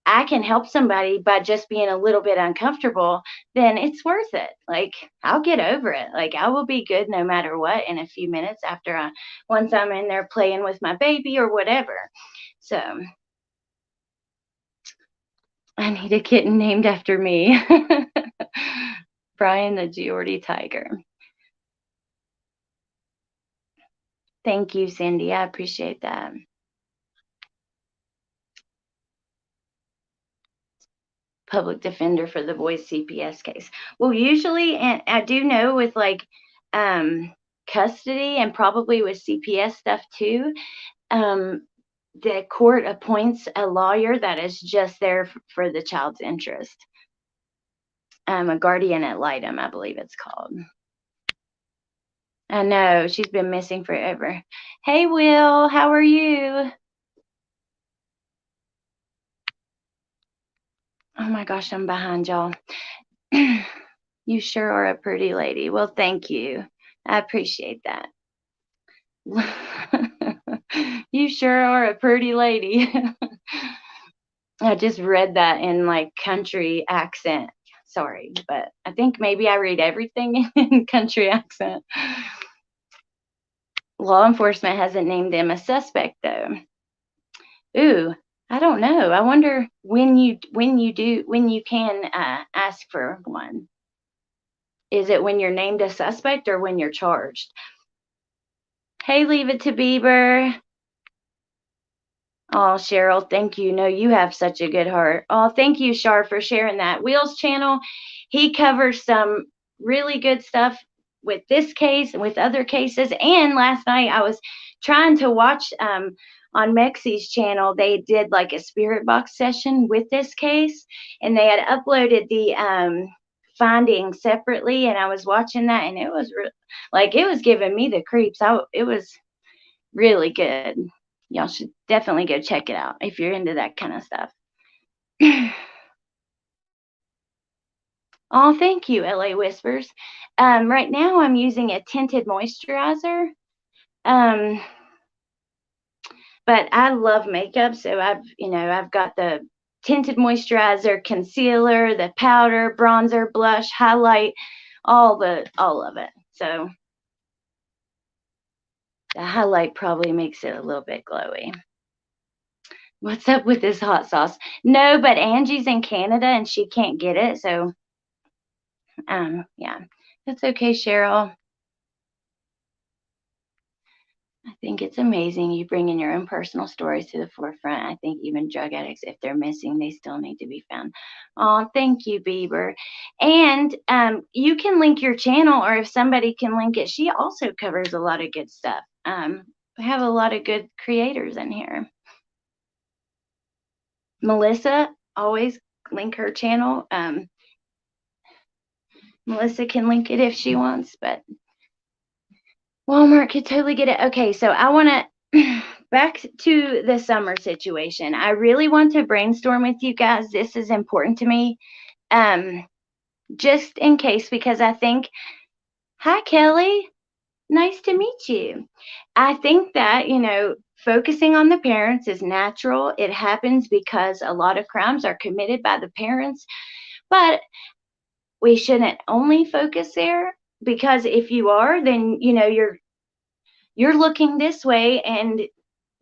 I can help somebody by just being a little bit uncomfortable, then it's worth it. Like, I'll get over it. Like, I will be good no matter what in a few minutes once I'm in there playing with my baby or whatever. So I need a kitten named after me. Brian the Geordie Tiger. Thank you, Cindy. I appreciate that. Public defender for the boys CPS case. Well, usually, and I do know with like custody and probably with CPS stuff too, the court appoints a lawyer that is just there for the child's interest. A guardian ad litem, I believe it's called. I know, she's been missing forever. Hey, Will, how are you? Oh my gosh, I'm behind y'all. You sure are a pretty lady. Well, thank you. I appreciate that. You sure are a pretty lady. I just read that in like country accent. Sorry, but I think maybe I read everything in country accent. Law enforcement hasn't named them a suspect though. Ooh, I don't know. I wonder when you can ask for one. Is it when you're named a suspect or when you're charged? Hey, Leave It to Bieber. Oh, Cheryl, thank you. No, you have such a good heart. Oh, thank you, Char, for sharing that. Will's channel, he covers some really good stuff with this case and with other cases. And last night I was trying to watch on Mexi's channel, they did like a spirit box session with this case, and they had uploaded the findings separately, and I was watching that, and it was it was giving me the creeps. It was really good. Y'all should definitely go check it out if you're into that kind of stuff. Oh, thank you, LA Whispers. Right now I'm using a tinted moisturizer. But I love makeup, so I've got the tinted moisturizer, concealer, the powder, bronzer, blush, highlight, all of it. So the highlight probably makes it a little bit glowy. What's up with this hot sauce? No, but Angie's in Canada and she can't get it. So, yeah, that's okay, Cheryl. I think it's amazing you bring in your own personal stories to the forefront. I think even drug addicts, if they're missing, they still need to be found. Oh, thank you, Bieber. And you can link your channel, or if somebody can link it, she also covers a lot of good stuff. We have a lot of good creators in here. Melissa, always link her channel. Melissa can link it if she wants, but Walmart could totally get it. Okay, so I want to back to the summer situation. I really want to brainstorm with you guys. This is important to me, just in case, because I think, hi, Kelly. Nice to meet you. I think that, focusing on the parents is natural. It happens because a lot of crimes are committed by the parents, but we shouldn't only focus there, because if you are, then, you're looking this way and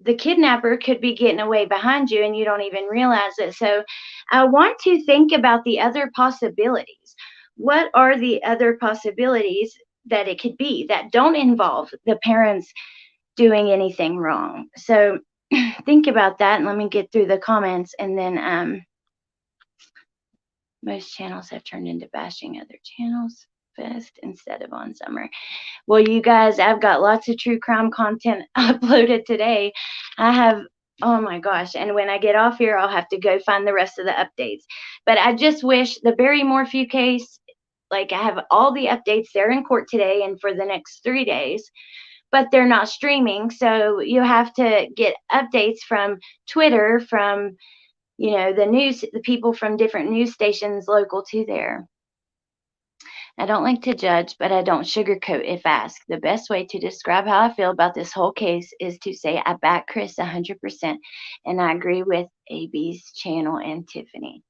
the kidnapper could be getting away behind you and you don't even realize it. So I want to think about the other possibilities. What are the other possibilities that it could be that don't involve the parents doing anything wrong? So think about that, and let me get through the comments. And then most channels have turned into bashing other channels fest instead of on summer. Well, you guys, I've got lots of true crime content uploaded today. I have, oh my gosh, and when I get off here, I'll have to go find the rest of the updates. But I just wish the Barry Morphew case, I have all the updates. They're in court today and for the next 3 days, but they're not streaming. So you have to get updates from Twitter, from, the news, the people from different news stations local to there. I don't like to judge, but I don't sugarcoat if asked. The best way to describe how I feel about this whole case is to say I back Chris 100%, and I agree with AB's channel and Tiffany.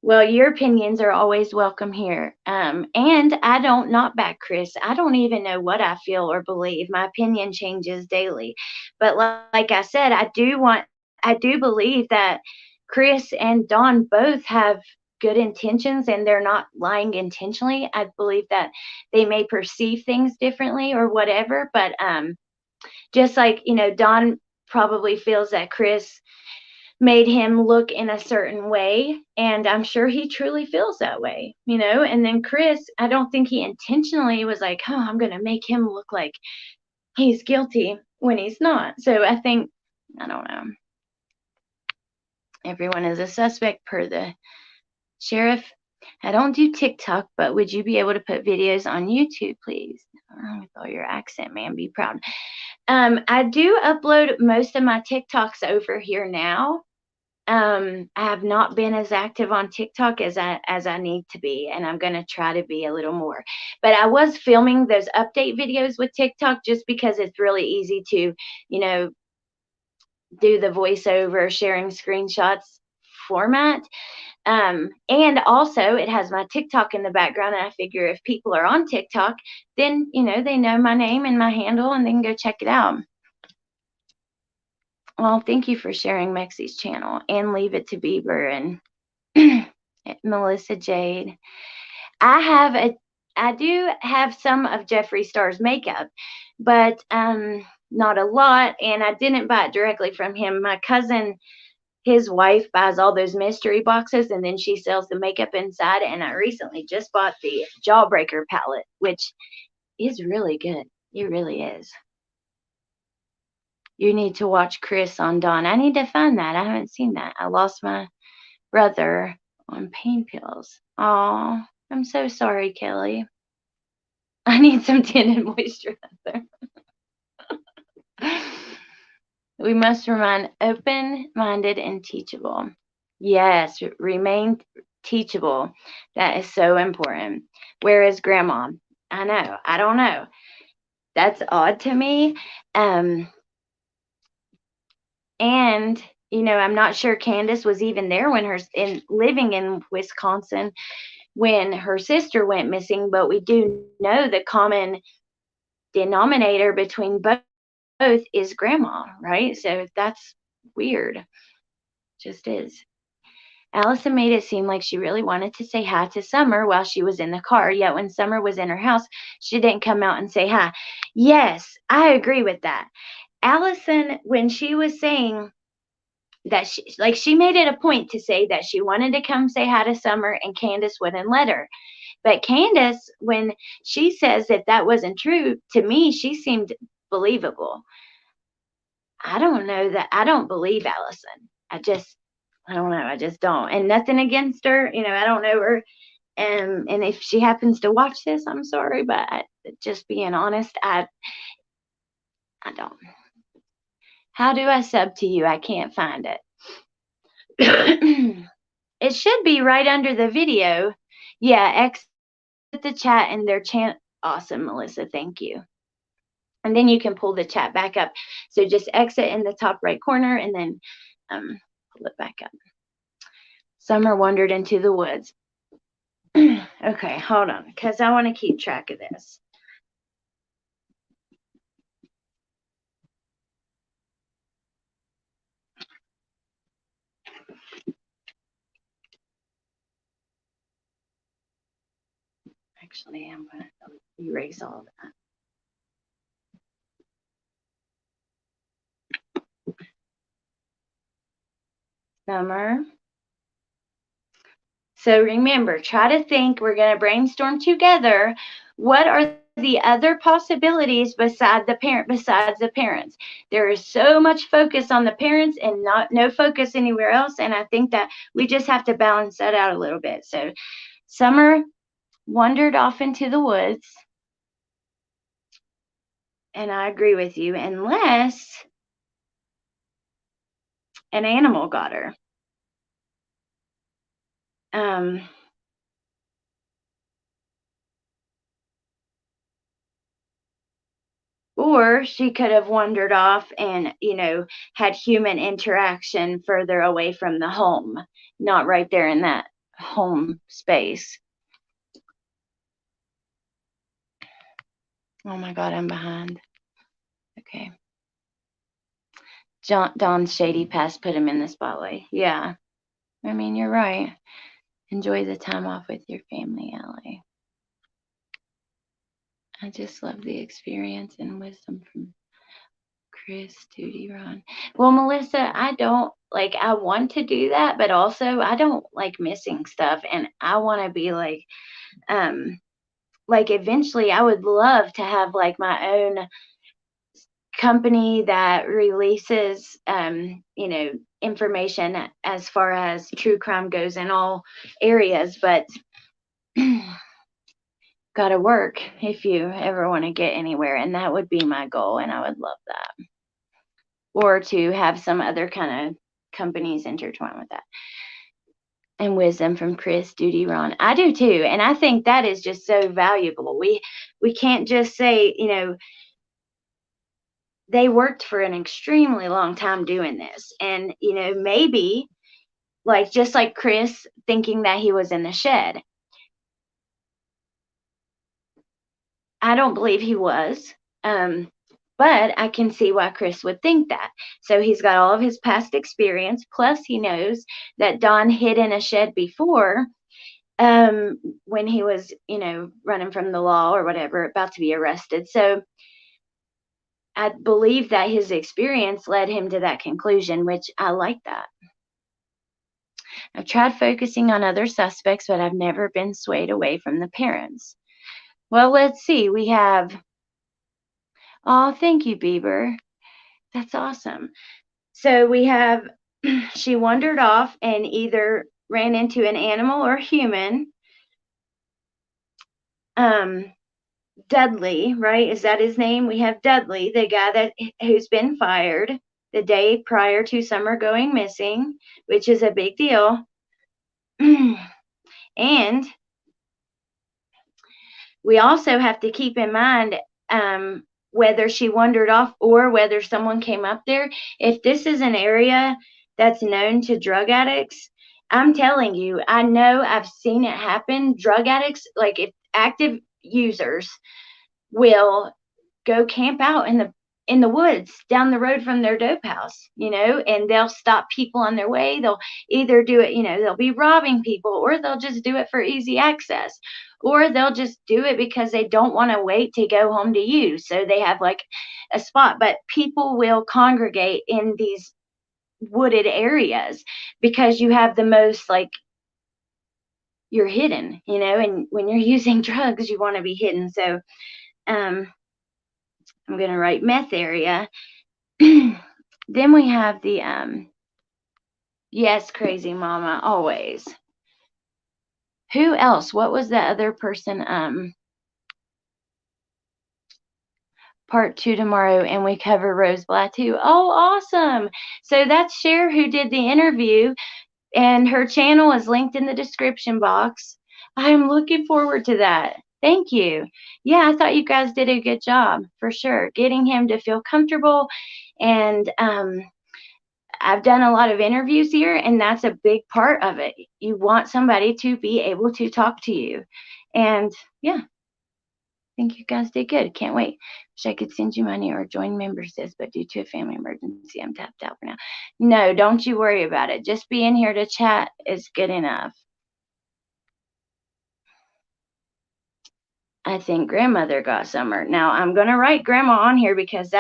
Well, your opinions are always welcome here. And I don't not back Chris. I don't even know what I feel or believe. My opinion changes daily. But like I said, I do believe that Chris and Dawn both have good intentions and they're not lying intentionally. I believe that they may perceive things differently or whatever, but just like, Dawn probably feels that Chris made him look in a certain way, and I'm sure he truly feels that way, and then Chris, I don't think he intentionally was like, oh, I'm going to make him look like he's guilty when he's not. So I think, I don't know, everyone is a suspect per the sheriff. I don't do TikTok, but would you be able to put videos on YouTube, please? With all your accent, man, be proud. I do upload most of my TikToks over here now. I have not been as active on TikTok as I need to be, and I'm going to try to be a little more. But I was filming those update videos with TikTok just because it's really easy to, do the voiceover sharing screenshots format. And also it has my TikTok in the background, and I figure if people are on TikTok, then, they know my name and my handle, and they can go check it out. Well, thank you for sharing Mexi's channel, and Leave It to Beaver and Melissa Jade. I do have some of Jeffree Star's makeup, but not a lot, and I didn't buy it directly from him. My cousin, his wife, buys all those mystery boxes, and then she sells the makeup inside, and I recently just bought the Jawbreaker palette, which is really good. It really is. You need to watch Chris on Dawn. I need to find that. I haven't seen that. I lost my brother on pain pills. Oh, I'm so sorry, Kelly. I need some tinted moisturizer. We must remain open-minded and teachable. Yes, remain teachable. That is so important. Where is Grandma? I know. I don't know. That's odd to me. And, I'm not sure Candace was even there when living in Wisconsin when her sister went missing, but we do know the common denominator between both is Grandma, right? So that's weird. Just is. Allison made it seem like she really wanted to say hi to Summer while she was in the car, yet when Summer was in her house, she didn't come out and say hi. Yes, I agree with that. Allison, when she was saying that she made it a point to say that she wanted to come say hi to Summer and Candace wouldn't let her. But Candace, when she says that wasn't true, to me, she seemed believable. I don't know that. I don't believe Allison. I don't know. I just don't. And nothing against her. I don't know her. And if she happens to watch this, I'm sorry, but just being honest, I don't. How do I sub to you? I can't find it. It should be right under the video. Yeah, exit the chat and their channel. Awesome, Melissa. Thank you. And then you can pull the chat back up. So just exit in the top right corner and then pull it back up. Summer wandered into the woods. Okay, hold on, because I want to keep track of this. Actually, I'm going to erase all of that. Summer. So remember, try to think, we're going to brainstorm together. What are the other possibilities besides the parents? There is so much focus on the parents and no focus anywhere else. And I think that we just have to balance that out a little bit. So Summer wandered off into the woods. And I agree with you, unless an animal got her. Or she could have wandered off and, had human interaction further away from the home, not right there in that home space. Oh my God, I'm behind. Okay. Don's shady past put him in the spotlight. Yeah. I mean, you're right. Enjoy the time off with your family, Allie. I just love the experience and wisdom from Chris, Duty, Ron. Well, Melissa, I don't I want to do that, but also I don't like missing stuff, and I want to be eventually I would love to have my own company that releases information as far as true crime goes in all areas, but gotta work if you ever want to get anywhere, and that would be my goal, and I would love that. Or to have some other kind of companies intertwined with that. And wisdom from Chris, Duty, Ron. I do too, and I think that is just so valuable. We can't just say, they worked for an extremely long time doing this, and maybe just like Chris thinking that he was in the shed. I don't believe he was. But I can see why Chris would think that. So he's got all of his past experience, plus he knows that Don hid in a shed before, when he was, running from the law or whatever, about to be arrested. So I believe that his experience led him to that conclusion, which I like that. I've tried focusing on other suspects, but I've never been swayed away from the parents. Well, let's see. We have... Oh, thank you, Bieber. That's awesome. So we have, she wandered off and either ran into an animal or human. Dudley, right? Is that his name? We have Dudley, the guy who's been fired the day prior to Summer going missing, which is a big deal. And we also have to keep in mind, whether she wandered off or whether someone came up there. If this is an area that's known to drug addicts, I'm telling you, I know, I've seen it happen. Drug addicts, if active users, will go camp out in the woods down the road from their dope house, and they'll stop people on their way. They'll either do it, they'll be robbing people, or they'll just do it for easy access, or they'll just do it because they don't want to wait to go home to you. So they have a spot, but people will congregate in these wooded areas because you have the most, you're hidden, and when you're using drugs, you want to be hidden. So, I'm going to write meth area. Then we have the, yes, crazy mama, always. Who else? What was the other person? Part 2 tomorrow, and we cover Rose Blattu. Oh, awesome. So that's Cher who did the interview, and her channel is linked in the description box. I'm looking forward to that. Thank you. Yeah, I thought you guys did a good job, for sure, getting him to feel comfortable. And I've done a lot of interviews here, and that's a big part of it. You want somebody to be able to talk to you. And yeah, I think you guys did good. Can't wait. Wish I could send you money or join members this, but due to a family emergency, I'm tapped out for now. No, don't you worry about it. Just being here to chat is good enough. I think grandmother got Summer. Now I'm going to write grandma on here because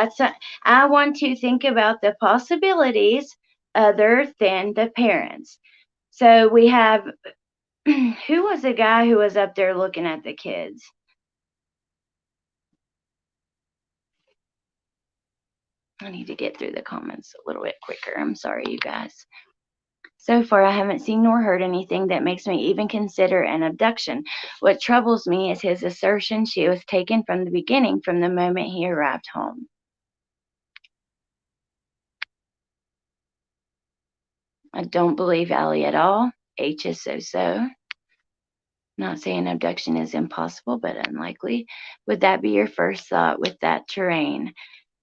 I want to think about the possibilities other than the parents. So we have, who was the guy who was up there looking at the kids? I need to get through the comments a little bit quicker. I'm sorry, you guys. So far, I haven't seen nor heard anything that makes me even consider an abduction. What troubles me is his assertion she was taken from the beginning, from the moment he arrived home. I don't believe Allie at all. H is so-so. Not saying abduction is impossible, but unlikely. Would that be your first thought with that terrain?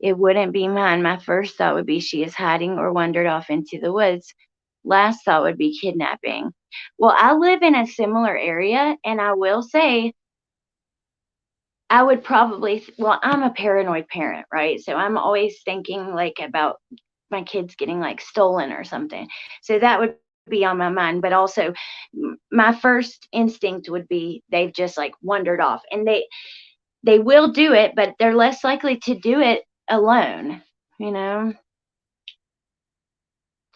It wouldn't be mine. My first thought would be she is hiding or wandered off into the woods. Last thought would be kidnapping. Well, I live in a similar area, and I will say I would probably, well, I'm a paranoid parent, right? So I'm always thinking like about my kids getting like stolen or something. So that would be on my mind. But also, my first instinct would be they've just like wandered off, and they will do it, but they're less likely to do it alone, you know?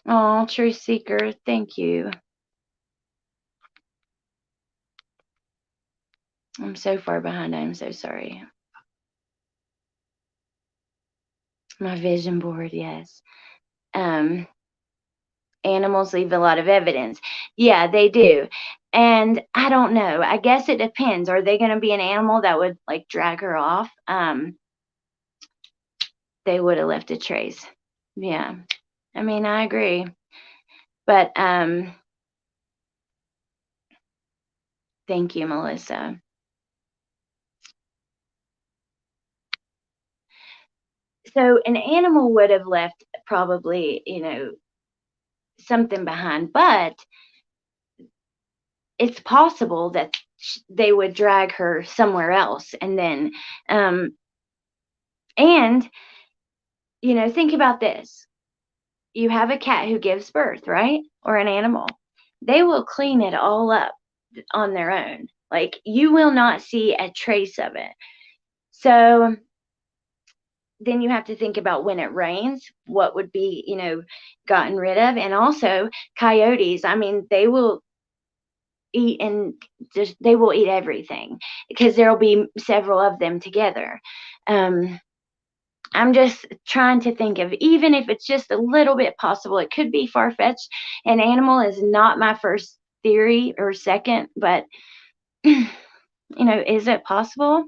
Oh, Truth Seeker, thank you. I'm so far behind. I'm so sorry. My vision board, yes. Animals leave a lot of evidence. Yeah, they do. And I don't know. I guess it depends. Are they going to be an animal that would like drag her off? They would have left a trace. Yeah. I mean, I agree. But thank you, Melissa. So an animal would have left probably, something behind, but it's possible that they would drag her somewhere else. And then, and, think about this. You have a cat who gives birth, right? Or an animal. They will clean it all up on their own. Like, you will not see a trace of it. So then you have to think about when it rains, what would be, gotten rid of. And also coyotes, I mean, they will eat, and just they will eat everything because there'll be several of them together. I'm just trying to think of, even if it's just a little bit possible, it could be far-fetched. An animal is not my first theory or second, but is it possible?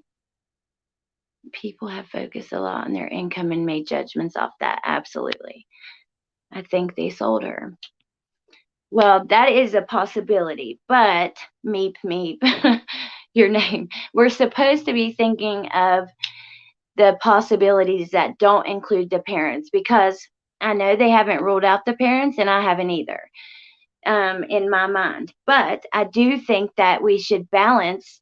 People have focused a lot on their income and made judgments off that. Absolutely. I think they sold her. Well, that is a possibility, but meep, your name. We're supposed to be thinking of the possibilities that don't include the parents, because I know they haven't ruled out the parents, and I haven't either, in my mind. But I do think that we should balance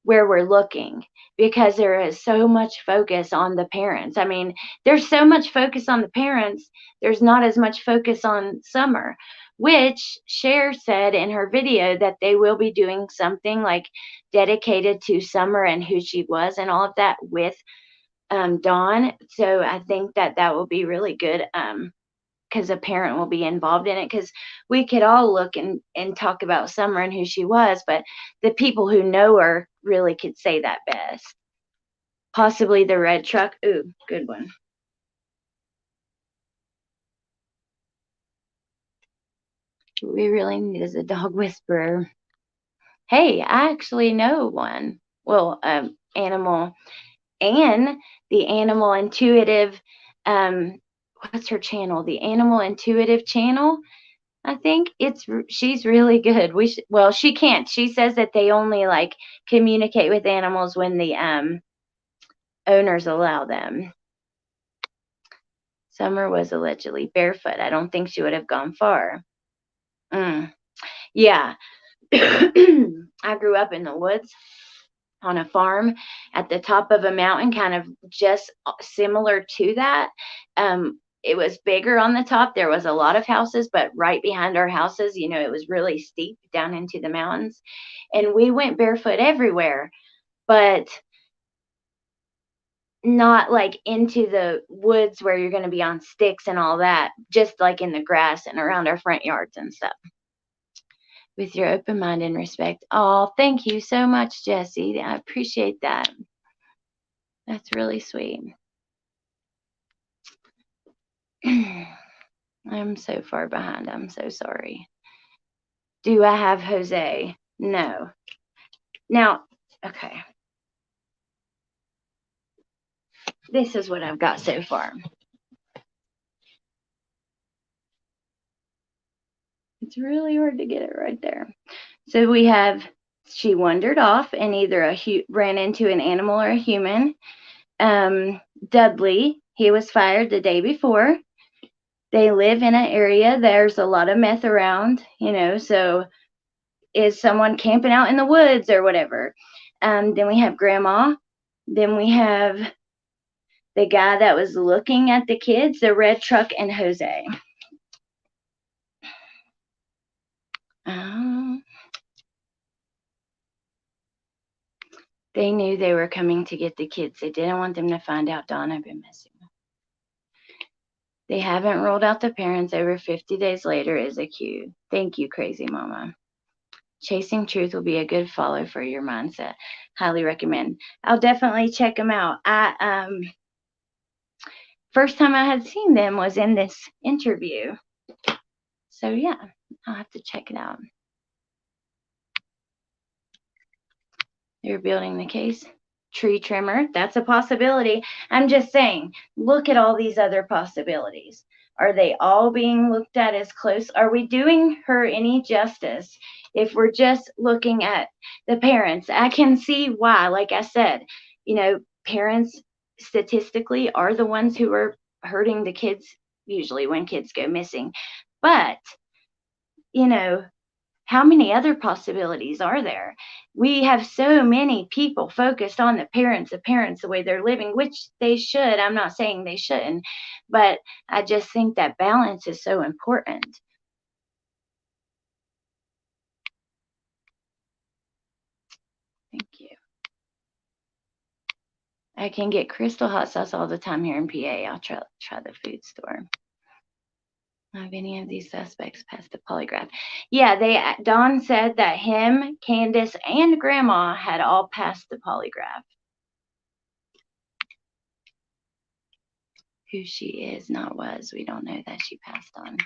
where we're looking, because there is so much focus on the parents. I mean, there's so much focus on the parents, there's not as much focus on Summer, which Cher said in her video that they will be doing something like dedicated to Summer and who she was and all of that with Dawn. So I think that will be really good, because a parent will be involved in it, because we could all look and talk about Summer and who she was, but the people who know her really could say that best. Possibly the red truck. Ooh, good one. What we really need is a dog whisperer. Hey, I actually know one. Well, animal, and the Animal Intuitive, what's her channel? The Animal Intuitive channel. I think she's really good. Well, she can't. She says that they only like communicate with animals when the owners allow them. Summer was allegedly barefoot. I don't think she would have gone far. Yeah. I grew up in the woods on a farm at the top of a mountain, kind of just similar to that. It was bigger on the top. There was a lot of houses, but right behind our houses, it was really steep down into the mountains. And we went barefoot everywhere, but not like into the woods where you're going to be on sticks and all that, just like in the grass and around our front yards and stuff. With your open mind and respect. Oh, thank you so much, Jessie. I appreciate that. That's really sweet. I'm so far behind. I'm so sorry. Do I have Jose? No. Now, okay. This is what I've got so far. It's really hard to get it right there. So we have She wandered off and either ran into an animal or a human. Dudley, he was fired the day before. They live in an area, there's a lot of meth around, so is someone camping out in the woods or whatever. Then we have Grandma. Then we have the guy that was looking at the kids, the red truck, and Jose. They knew they were coming to get the kids. They didn't want them to find out Dawn had been missing. They haven't rolled out the parents. Over 50 days later is a cue. Thank you, Crazy Mama. Chasing Truth will be a good follow for your mindset. Highly recommend. I'll definitely check them out. First time I had seen them was in this interview. So yeah, I'll have to check it out. They're building the case. Tree trimmer, that's a possibility. I'm just saying, look at all these other possibilities. Are they all being looked at as close? Are we doing her any justice if we're just looking at the parents? I can see why, like I said, parents statistically are the ones who are hurting the kids usually when kids go missing. But, how many other possibilities are there? We have so many people focused on the parents, the way they're living, which they should. I'm not saying they shouldn't, but I just think that balance is so important. Thank you. I can get Crystal hot sauce all the time here in PA. I'll try the food store. Have any of these suspects passed the polygraph? Yeah, Dawn said that him, Candace, and Grandma had all passed the polygraph. Who she is, not was. We don't know that she passed on.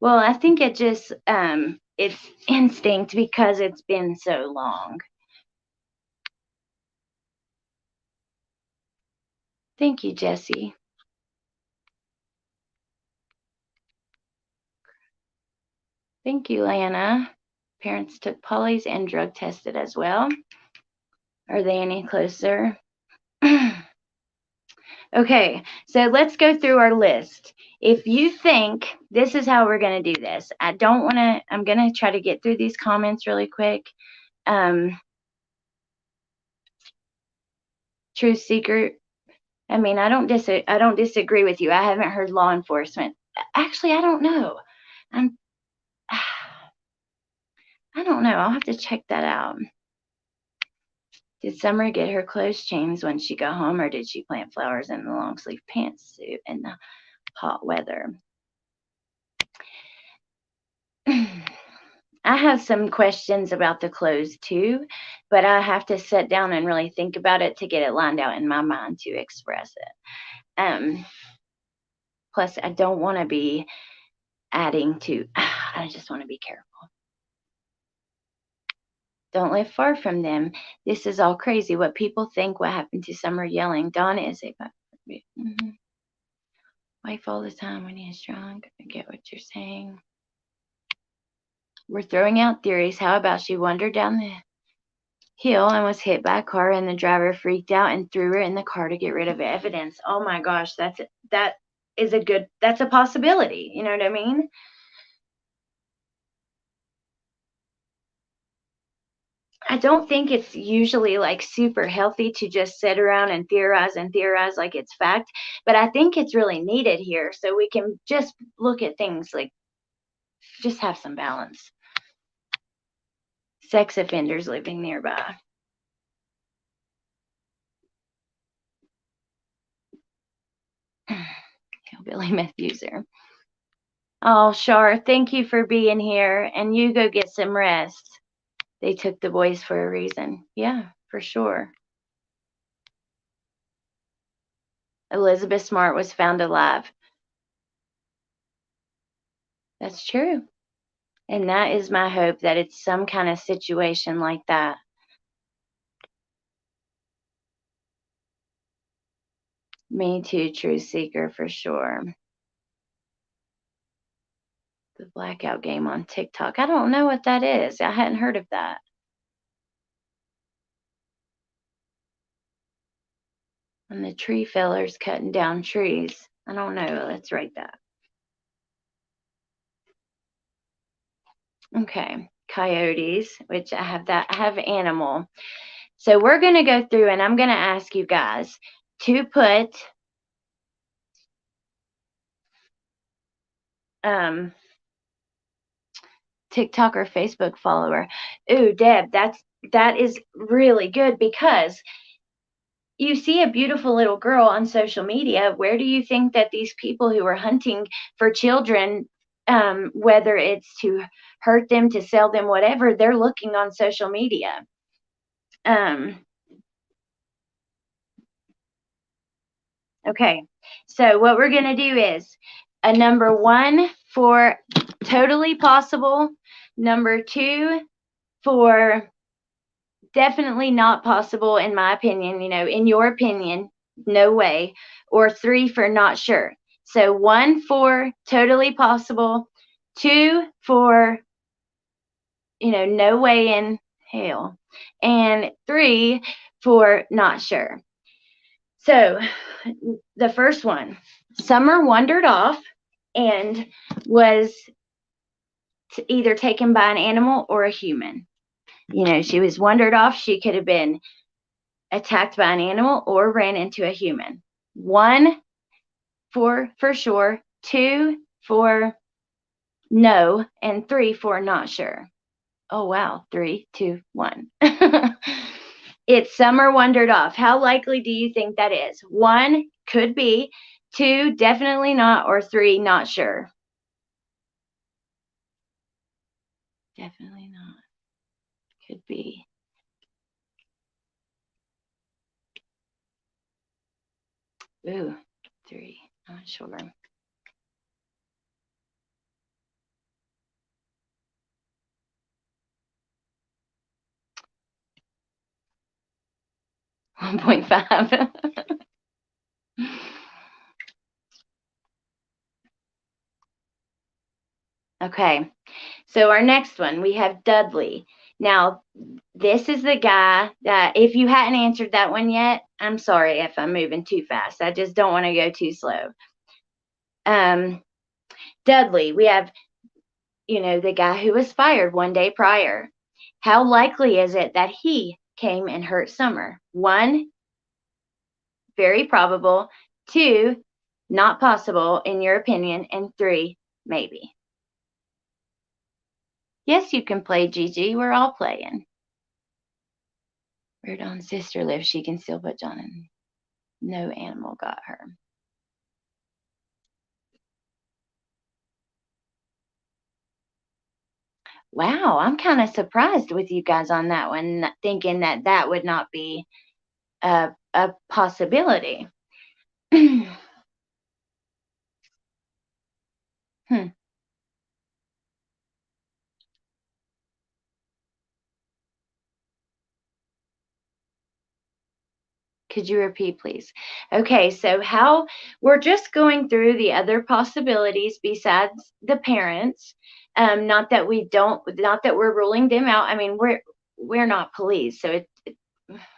Well, I think it just, it's instinct because it's been so long. Thank you, Jessie. Thank you, Lana. Parents took polys and drug tested as well. Are they any closer? Okay, so let's go through our list. If you think this is how we're going to do this, I'm going to try to get through these comments really quick. Truth Seeker, I mean, I don't disagree with you. I haven't heard law enforcement. Actually, I don't know. I don't know. I'll have to check that out. Did Summer get her clothes changed when she got home, or did she plant flowers in the long sleeve pantsuit in the hot weather? I have some questions about the clothes too, but I have to sit down and really think about it to get it lined out in my mind to express it. Plus, I don't want to be adding to, I just want to be careful. Don't live far from them. This is all crazy. What people think, what happened to Summer yelling. Dawn is a wife all the time when he's drunk. I get what you're saying. We're throwing out theories. How about she wandered down the hill and was hit by a car and the driver freaked out and threw her in the car to get rid of evidence? Oh my gosh, that's a possibility. You know what I mean? I don't think it's usually like super healthy to just sit around and theorize like it's fact, but I think it's really needed here so we can just look at things like just have some balance. Sex offenders living nearby. Hillbilly meth user. Oh, Shar, thank you for being here, and you go get some rest. They took the boys for a reason. Yeah, for sure. Elizabeth Smart was found alive. That's true. And that is my hope, that it's some kind of situation like that. Me too, Truth Seeker, for sure. The blackout game on TikTok. I don't know what that is. I hadn't heard of that. And the tree fellers cutting down trees. I don't know. Let's write that. Okay. Coyotes, which I have that. I have animal. So we're going to go through and I'm going to ask you guys to put TikTok or Facebook follower. Ooh, Deb, that is really good because you see a beautiful little girl on social media. Where do you think that these people who are hunting for children, whether it's to hurt them, to sell them, whatever, they're looking on social media? Okay, so what we're going to do is a number 1 for totally possible, number 2 for definitely not possible, in my opinion, in your opinion, no way, or 3 for not sure. So 1 for totally possible, 2 for, no way in hell, and 3 for not sure. So the first one, Summer wandered off and was either taken by an animal or a human. She was wandered off. She could have been attacked by an animal or ran into a human. 1 for sure, 2 for no, and 3 for not sure. Oh, wow. 3, 2, 1. It's Summer wandered off. How likely do you think that is? 1, could be. 2, definitely not. Or 3, not sure. Definitely not. Could be. Ooh, 3, not sure. $1.5. Okay, so our next one, we have Dudley. Now, this is the guy that, if you hadn't answered that one yet, I'm sorry if I'm moving too fast. I just don't want to go too slow. Dudley, we have, the guy who was fired one day prior. How likely is it that he came and hurt Summer? 1, very probable. 2, not possible, in your opinion. And 3, maybe. Yes, you can play, Gigi. We're all playing. Where Dawn's sister lives, she can still put John in. No animal got her. Wow, I'm kind of surprised with you guys on that one, thinking that would not be a possibility. Could you repeat, please? Okay, so we're just going through the other possibilities besides the parents. Not that we're ruling them out. I mean, we're not police, so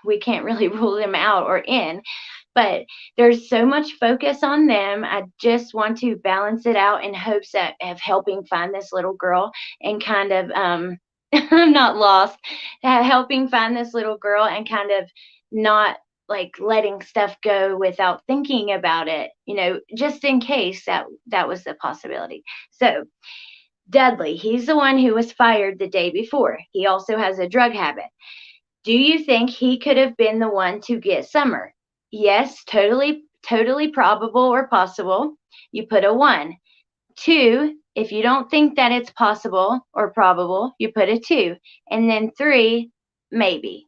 we can't really rule them out or in. But there's so much focus on them. I just want to balance it out in hopes of helping find this little girl and kind of I'm not lost. Helping find this little girl and kind of not like letting stuff go without thinking about it, just in case that was the possibility. So Dudley, he's the one who was fired the day before. He also has a drug habit. Do you think he could have been the one to get Summer? Yes, totally probable or possible. You put a 1. 2, if you don't think that it's possible or probable, you put a 2. And then 3, maybe.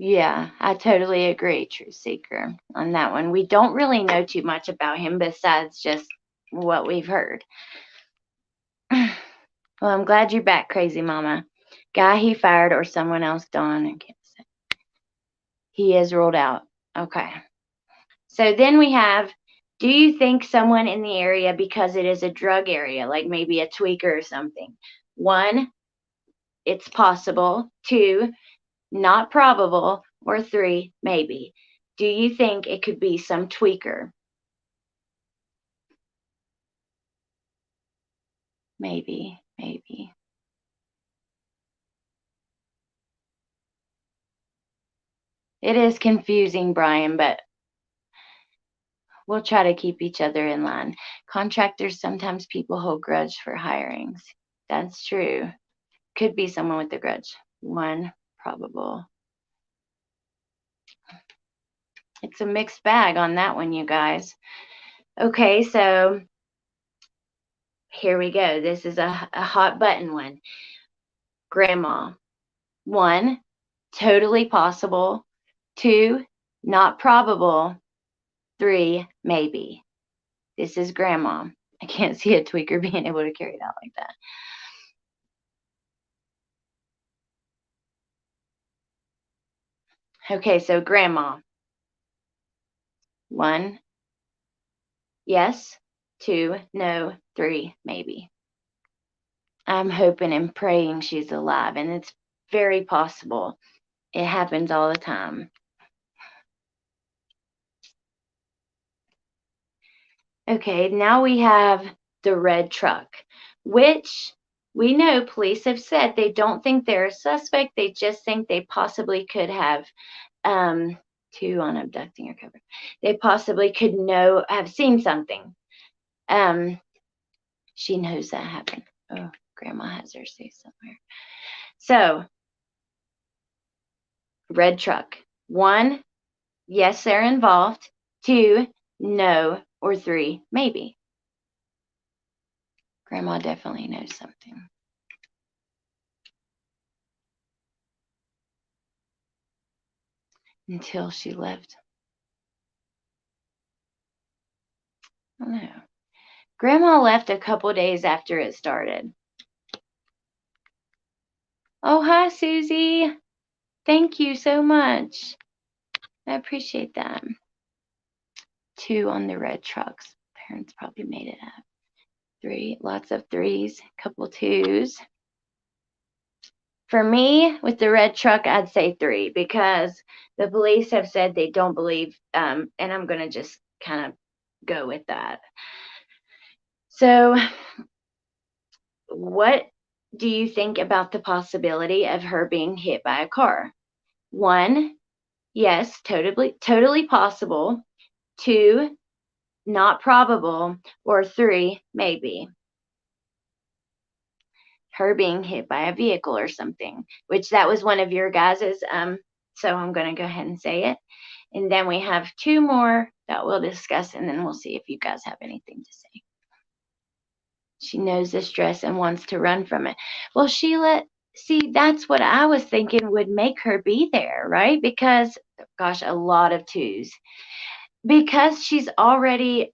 Yeah, I totally agree, True Seeker, on that one. We don't really know too much about him besides just what we've heard. Well, I'm glad you're back, Crazy Mama. Guy he fired or someone else, Dawn. I can't say. He is ruled out. Okay. So then we have, do you think someone in the area because it is a drug area, like maybe a tweaker or something? 1, it's possible. 2, not probable. Or 3, maybe. Do you think it could be some tweaker? Maybe, maybe. It is confusing, Brian, but we'll try to keep each other in line. Contractors, sometimes people hold grudge for hirings. That's true. Could be someone with a grudge. 1, probable. It's a mixed bag on that one, you guys. Okay, so here we go. This is a hot button one. Grandma. 1, totally possible. 2, not probable. 3, maybe. This is grandma. I can't see a tweaker being able to carry it out like that. Okay, so grandma. 1, yes. 2, no. 3, maybe. I'm hoping and praying she's alive, and it's very possible. It happens all the time. Okay, now we have the red truck, which we know police have said they don't think they're a suspect. They just think they possibly could have 2 on abducting or cover. They possibly could have seen something. She knows that happened. Oh, grandma has her safe somewhere. So, red truck. 1, yes, they're involved. 2, no. Or 3, maybe. Grandma definitely knows something. Until she left. I don't know. Grandma left a couple days after it started. Oh, hi, Susie. Thank you so much. I appreciate that. 2 on the red trucks. Parents probably made it up. 3, lots of 3s, couple 2s. For me, with the red truck, I'd say 3 because the police have said they don't believe, and I'm going to just kind of go with that. So, what do you think about the possibility of her being hit by a car? 1, yes, totally possible. 2, not probable. Or 3, maybe. Her being hit by a vehicle or something, which that was one of your guys's. So I'm going to go ahead and say it. And then we have 2 more that we'll discuss, and then we'll see if you guys have anything to say. She knows the stress and wants to run from it. Well, Sheila, see, that's what I was thinking would make her be there, right? Because, gosh, a lot of 2s. Because she's already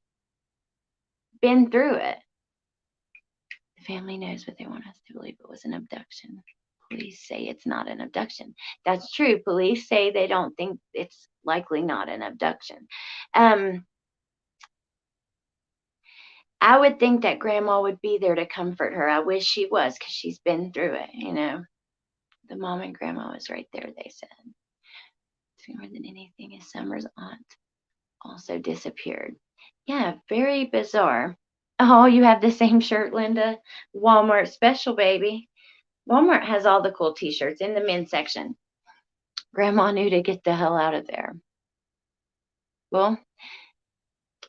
been through it. The family knows what they want us to believe it was an abduction. Police say it's not an abduction. That's true. Police say they don't think it's likely not an abduction. I would think that grandma would be there to comfort her. I wish she was because she's been through it, you know. The mom and grandma was right there, they said. More than anything, his Summer's aunt also disappeared. Yeah, very bizarre. Oh, you have the same shirt, Linda. Walmart special, baby. Walmart has all the cool t-shirts in the men's section. Grandma knew to get the hell out of there. Well,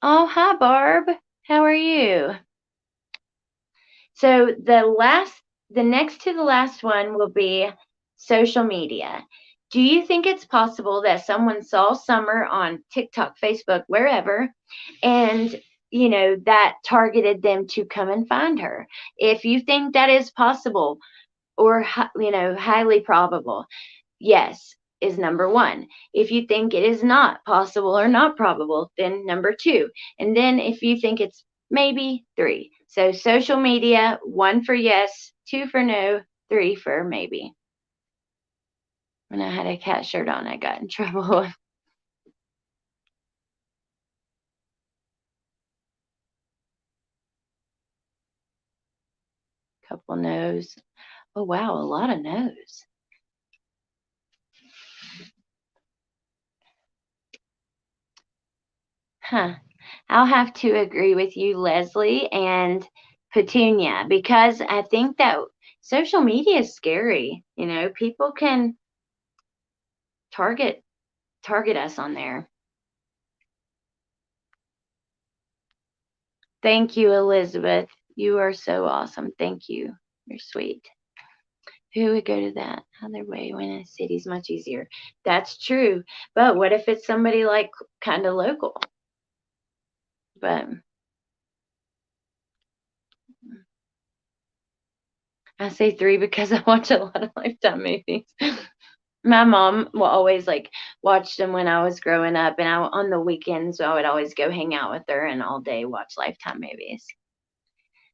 oh, hi, Barb. How are you? So the next to the last one will be social media. Do you think it's possible that someone saw Summer on TikTok, Facebook, wherever, and, you know, that targeted them to come and find her? If you think that is possible or, you know, highly probable, yes, is number 1. If you think it is not possible or not probable, then number 2. And then if you think it's maybe, 3. So social media, 1 for yes, 2 for no, 3 for maybe. When I had a cat shirt on, I got in trouble. Couple no's. Oh, wow, a lot of no's. Huh. I'll have to agree with you, Leslie and Petunia, because I think that social media is scary. You know, people can target us on there. Thank you, Elizabeth. You are so awesome. Thank you. You're sweet. Who would go to that other way when a city's much easier? That's true. But what if it's somebody like kind of local? But I say 3 because I watch a lot of Lifetime movies. My mom will always like watch them when I was growing up, and on the weekends I would always go hang out with her and all day watch Lifetime movies.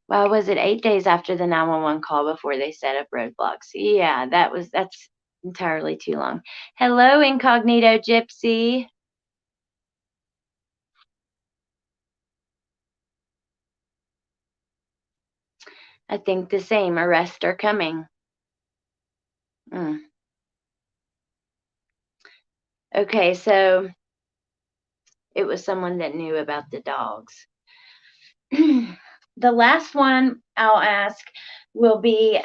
Well, was it 8 days after the 911 call before they set up roadblocks? Yeah, that's entirely too long. Hello, Incognito Gypsy. I think the same. Arrests are coming. Okay, so it was someone that knew about the dogs. The last one I'll ask will be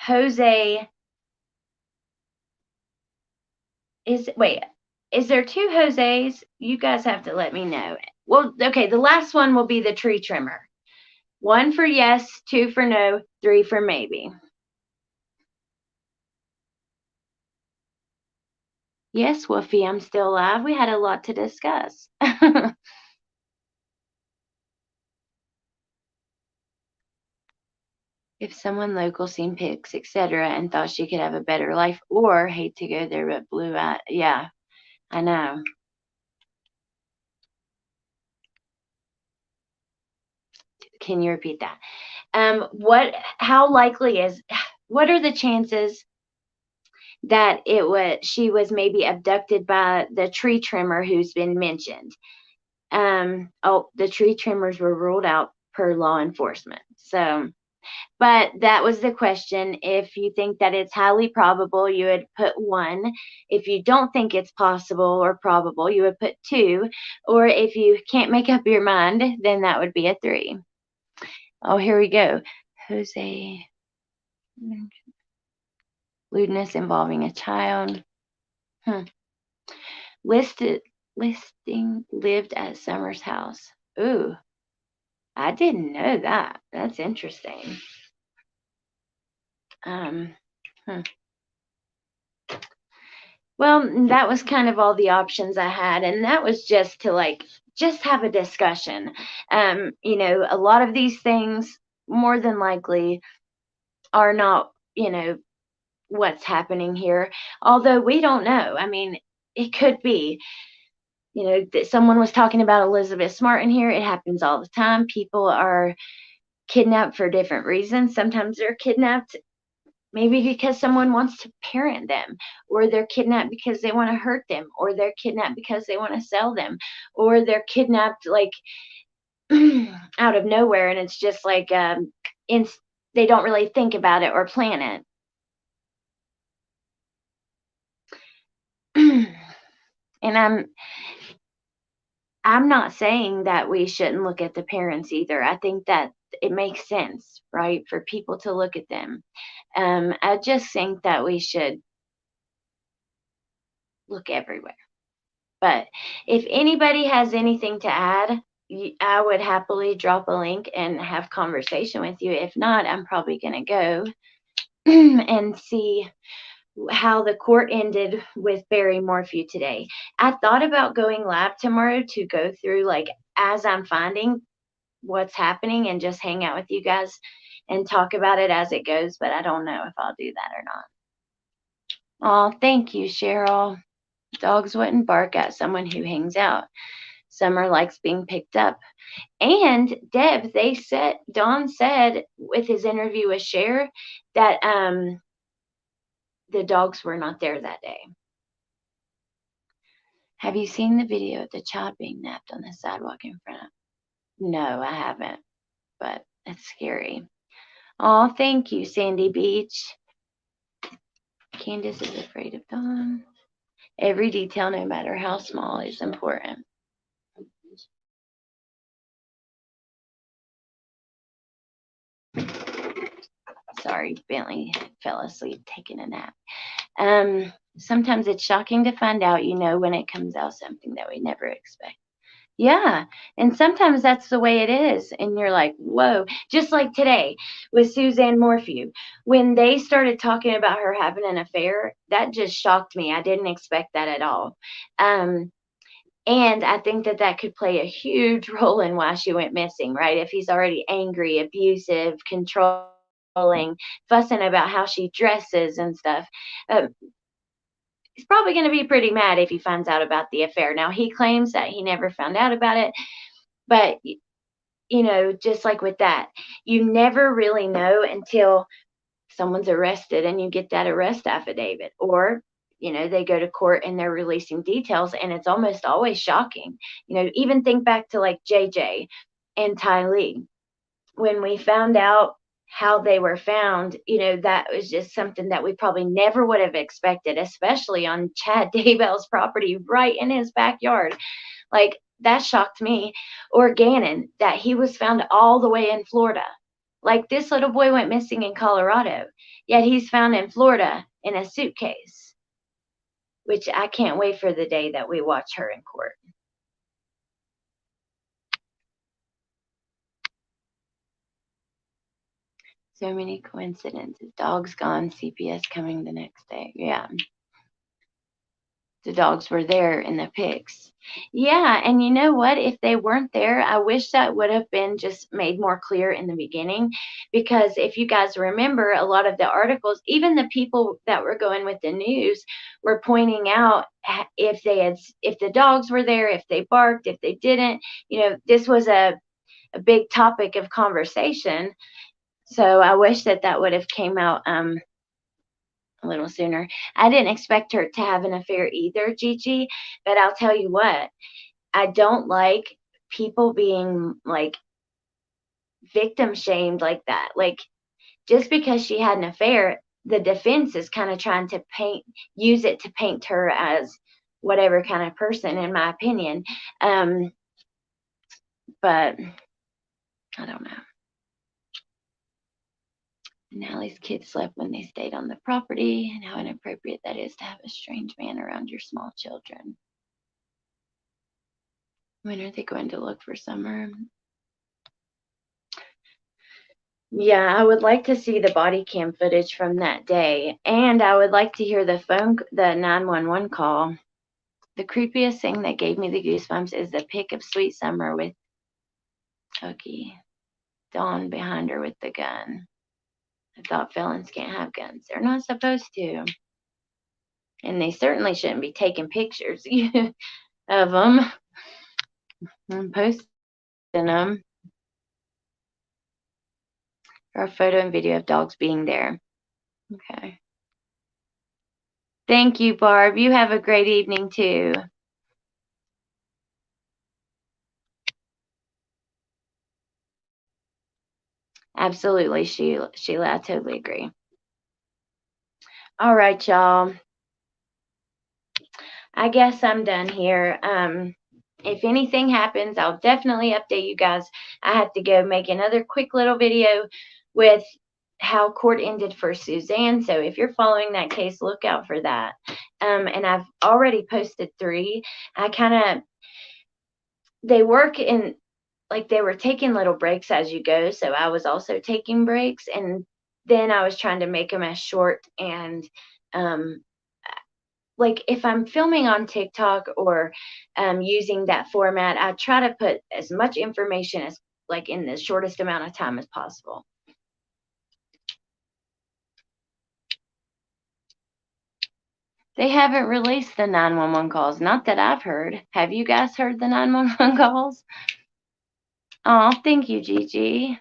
Jose. Is there 2 Jose's? You guys have to let me know. Well, okay, the last one will be the tree trimmer. 1 for yes, 2 for no, 3 for maybe. Yes, Woofy, I'm still alive. We had a lot to discuss. If someone local seen pics, etc., and thought she could have a better life, or hate to go there but blew out. Yeah, I know. Can you repeat that? How likely what are the chances that she was maybe abducted by the tree trimmer who's been mentioned? The tree trimmers were ruled out per law enforcement. So, but that was the question. If you think that it's highly probable, you would put 1. If you don't think it's possible or probable, you would put 2. Or if you can't make up your mind, then that would be a 3. Oh, here we go. Jose. Lewdness involving a child. Listing lived at Summer's house. Ooh, I didn't know that. That's interesting. Well, that was kind of all the options I had, and that was just to just have a discussion. You know, a lot of these things more than likely are not, what's happening here, although we don't know. I mean, it could be, that someone was talking about Elizabeth Smart in here. It happens all the time. People are kidnapped for different reasons. Sometimes they're kidnapped maybe because someone wants to parent them, or they're kidnapped because they want to hurt them, or they're kidnapped because they want to sell them, or they're kidnapped like out of nowhere, and it's just like they don't really think about it or plan it. And I'm not saying that we shouldn't look at the parents either. I think that it makes sense, right, for people to look at them. I just think that we should look everywhere. But if anybody has anything to add, I would happily drop a link and have conversation with you. If not, I'm probably going to go and see how the court ended with Barry Morphew today. I thought about going live tomorrow to go through, as I'm finding what's happening, and just hang out with you guys and talk about it as it goes, but I don't know if I'll do that or not. Oh, thank you, Cheryl. Dogs wouldn't bark at someone who hangs out. Summer likes being picked up. And Deb, Don said with his interview with Cher that the dogs were not there that day. Have you seen the video of the child being napped on the sidewalk in front of? No, I haven't, but it's scary. Oh, thank you, Sandy Beach. Candace is afraid of Dawn. Every detail, no matter how small, is important. Sorry, Bentley fell asleep taking a nap. Sometimes it's shocking to find out, when it comes out, something that we never expect. Yeah, and sometimes that's the way it is, and you're like, whoa. Just like today with Suzanne Morphew. When they started talking about her having an affair, that just shocked me. I didn't expect that at all. And I think that could play a huge role in why she went missing, right? If he's already angry, abusive, controlling, fussing about how she dresses and stuff, he's probably going to be pretty mad if he finds out about the affair. Now, he claims that he never found out about it, but, just like with that, you never really know until someone's arrested and you get that arrest affidavit, or they go to court and they're releasing details, and it's almost always shocking. Even think back to like JJ and Ty Lee. When we found out how they were found, that was just something that we probably never would have expected, especially on Chad Daybell's property right in his backyard. Like, that shocked me. Or Gannon, that he was found all the way in Florida. Like, this little boy went missing in Colorado, yet he's found in Florida in a suitcase, which I can't wait for the day that we watch her in court. So many coincidences. Dogs gone, CPS coming the next day. Yeah. The dogs were there in the pics. Yeah, and you know what? If they weren't there, I wish that would have been just made more clear in the beginning, because if you guys remember, a lot of the articles, even the people that were going with the news, were pointing out if the dogs were there, if they barked, if they didn't. This was a big topic of conversation. So I wish that would have came out a little sooner. I didn't expect her to have an affair either, Gigi, but I'll tell you what, I don't like people being like victim shamed like that. Like, just because she had an affair, the defense is kind of trying to use it to paint her as whatever kind of person, in my opinion. But I don't know. And Allie's kids slept when they stayed on the property, and how inappropriate that is to have a strange man around your small children. When are they going to look for Summer? Yeah, I would like to see the body cam footage from that day, and I would like to hear the 911 call. The creepiest thing that gave me the goosebumps is the pic of Sweet Summer with Cookie, Dawn behind her with the gun. I thought felons can't have guns. They're not supposed to. And they certainly shouldn't be taking pictures of them and posting them. Or a photo and video of dogs being there. Okay. Thank you, Barb. You have a great evening, too. Absolutely, Sheila. I totally agree. All right, y'all. I guess I'm done here. If anything happens, I'll definitely update you guys. I have to go make another quick little video with how court ended for Suzanne. So if you're following that case, look out for that. And I've already posted 3. They work in, like, they were taking little breaks as you go. So I was also taking breaks, and then I was trying to make them as short and, like, if I'm filming on TikTok or using that format, I try to put as much information as, like, in the shortest amount of time as possible. They haven't released the 911 calls. Not that I've heard. Have you guys heard the 911 calls? Oh, thank you, Gigi.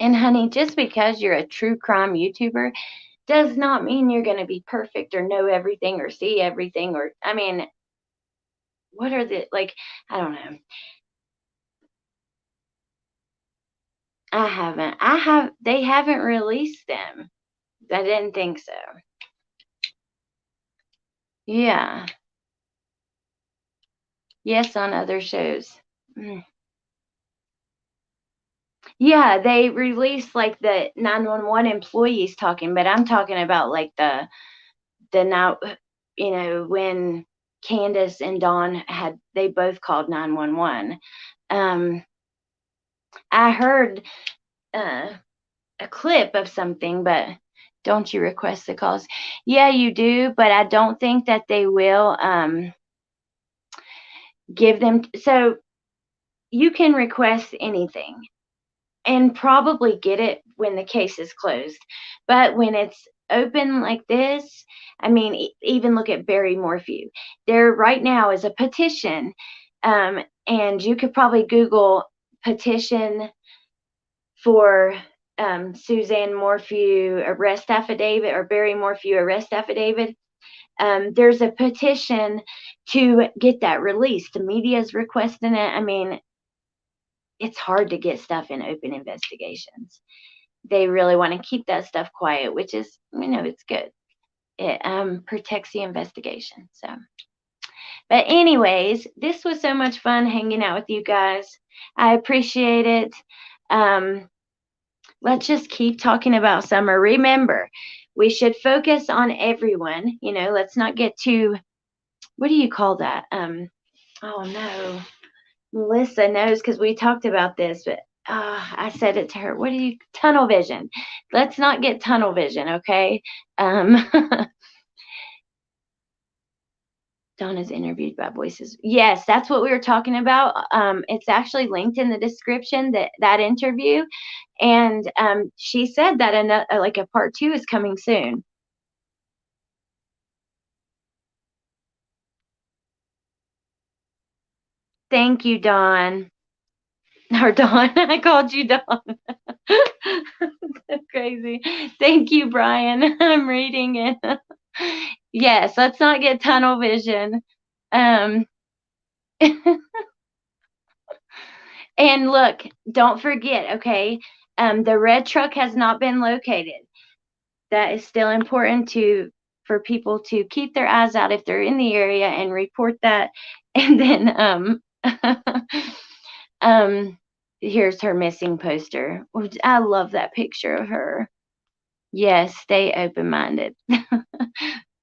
And honey, just because you're a true crime YouTuber does not mean you're going to be perfect or know everything or see everything or, I mean, what are the, like, I don't know. They haven't released them. I didn't think so. Yeah. Yes, on other shows. Mm. Yeah, they released like the 911 employees talking, but I'm talking about like the now, you know, when Candace and Dawn they both called 911. I heard a clip of something, but don't you request the calls? Yeah, you do, but I don't think that they will give them. So you can request anything and probably get it when the case is closed. But when it's open like this, I mean, even look at Barry Morphew. There right now is a petition, and you could probably Google petition for Suzanne Morphew arrest affidavit or Barry Morphew arrest affidavit. There's a petition to get that released. The media's requesting it. I mean, it's hard to get stuff in open investigations. They really want to keep that stuff quiet, which is, you know, it's good. It protects the investigation. So, but anyways, this was so much fun hanging out with you guys. I appreciate it. Let's just keep talking about summer. Remember, we should focus on everyone. You know, let's not get too, what do you call that? Oh no. Melissa knows because we talked about this, but I said it to her. Tunnel vision. Let's not get tunnel vision, okay? Donna's interviewed by Voices. Yes, that's what we were talking about. It's actually linked in the description, that interview. And she said that like a part 2 is coming soon. Thank you, Dawn. Or Dawn. I called you Dawn. That's crazy. Thank you, Brian. I'm reading it. Yes, let's not get tunnel vision. And look, don't forget, okay? The red truck has not been located. That is still important for people to keep their eyes out if they're in the area and report that. And then here's her missing poster. I love that picture of her. Yes, stay open-minded.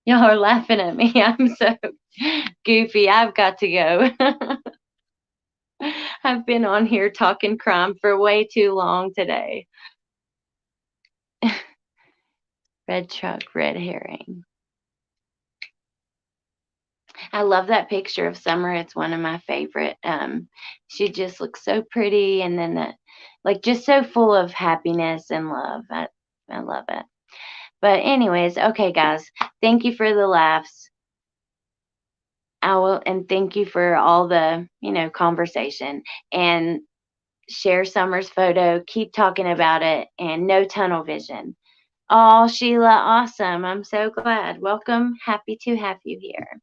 Y'all are laughing at me. I'm so goofy. I've got to go. I've been on here talking crime for way too long today. Red truck, red herring. I love that picture of Summer. It's one of my favorite. She just looks so pretty, and then like just so full of happiness and love. I love it. But anyways, okay, guys, thank you for the laughs. And thank you for all the, conversation, and share Summer's photo. Keep talking about it, and no tunnel vision. Oh, Sheila, awesome. I'm so glad. Welcome. Happy to have you here.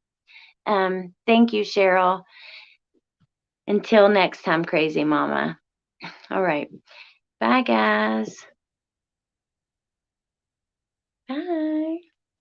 Thank you, Cheryl. Until next time, crazy mama. All right. Bye, guys. Bye.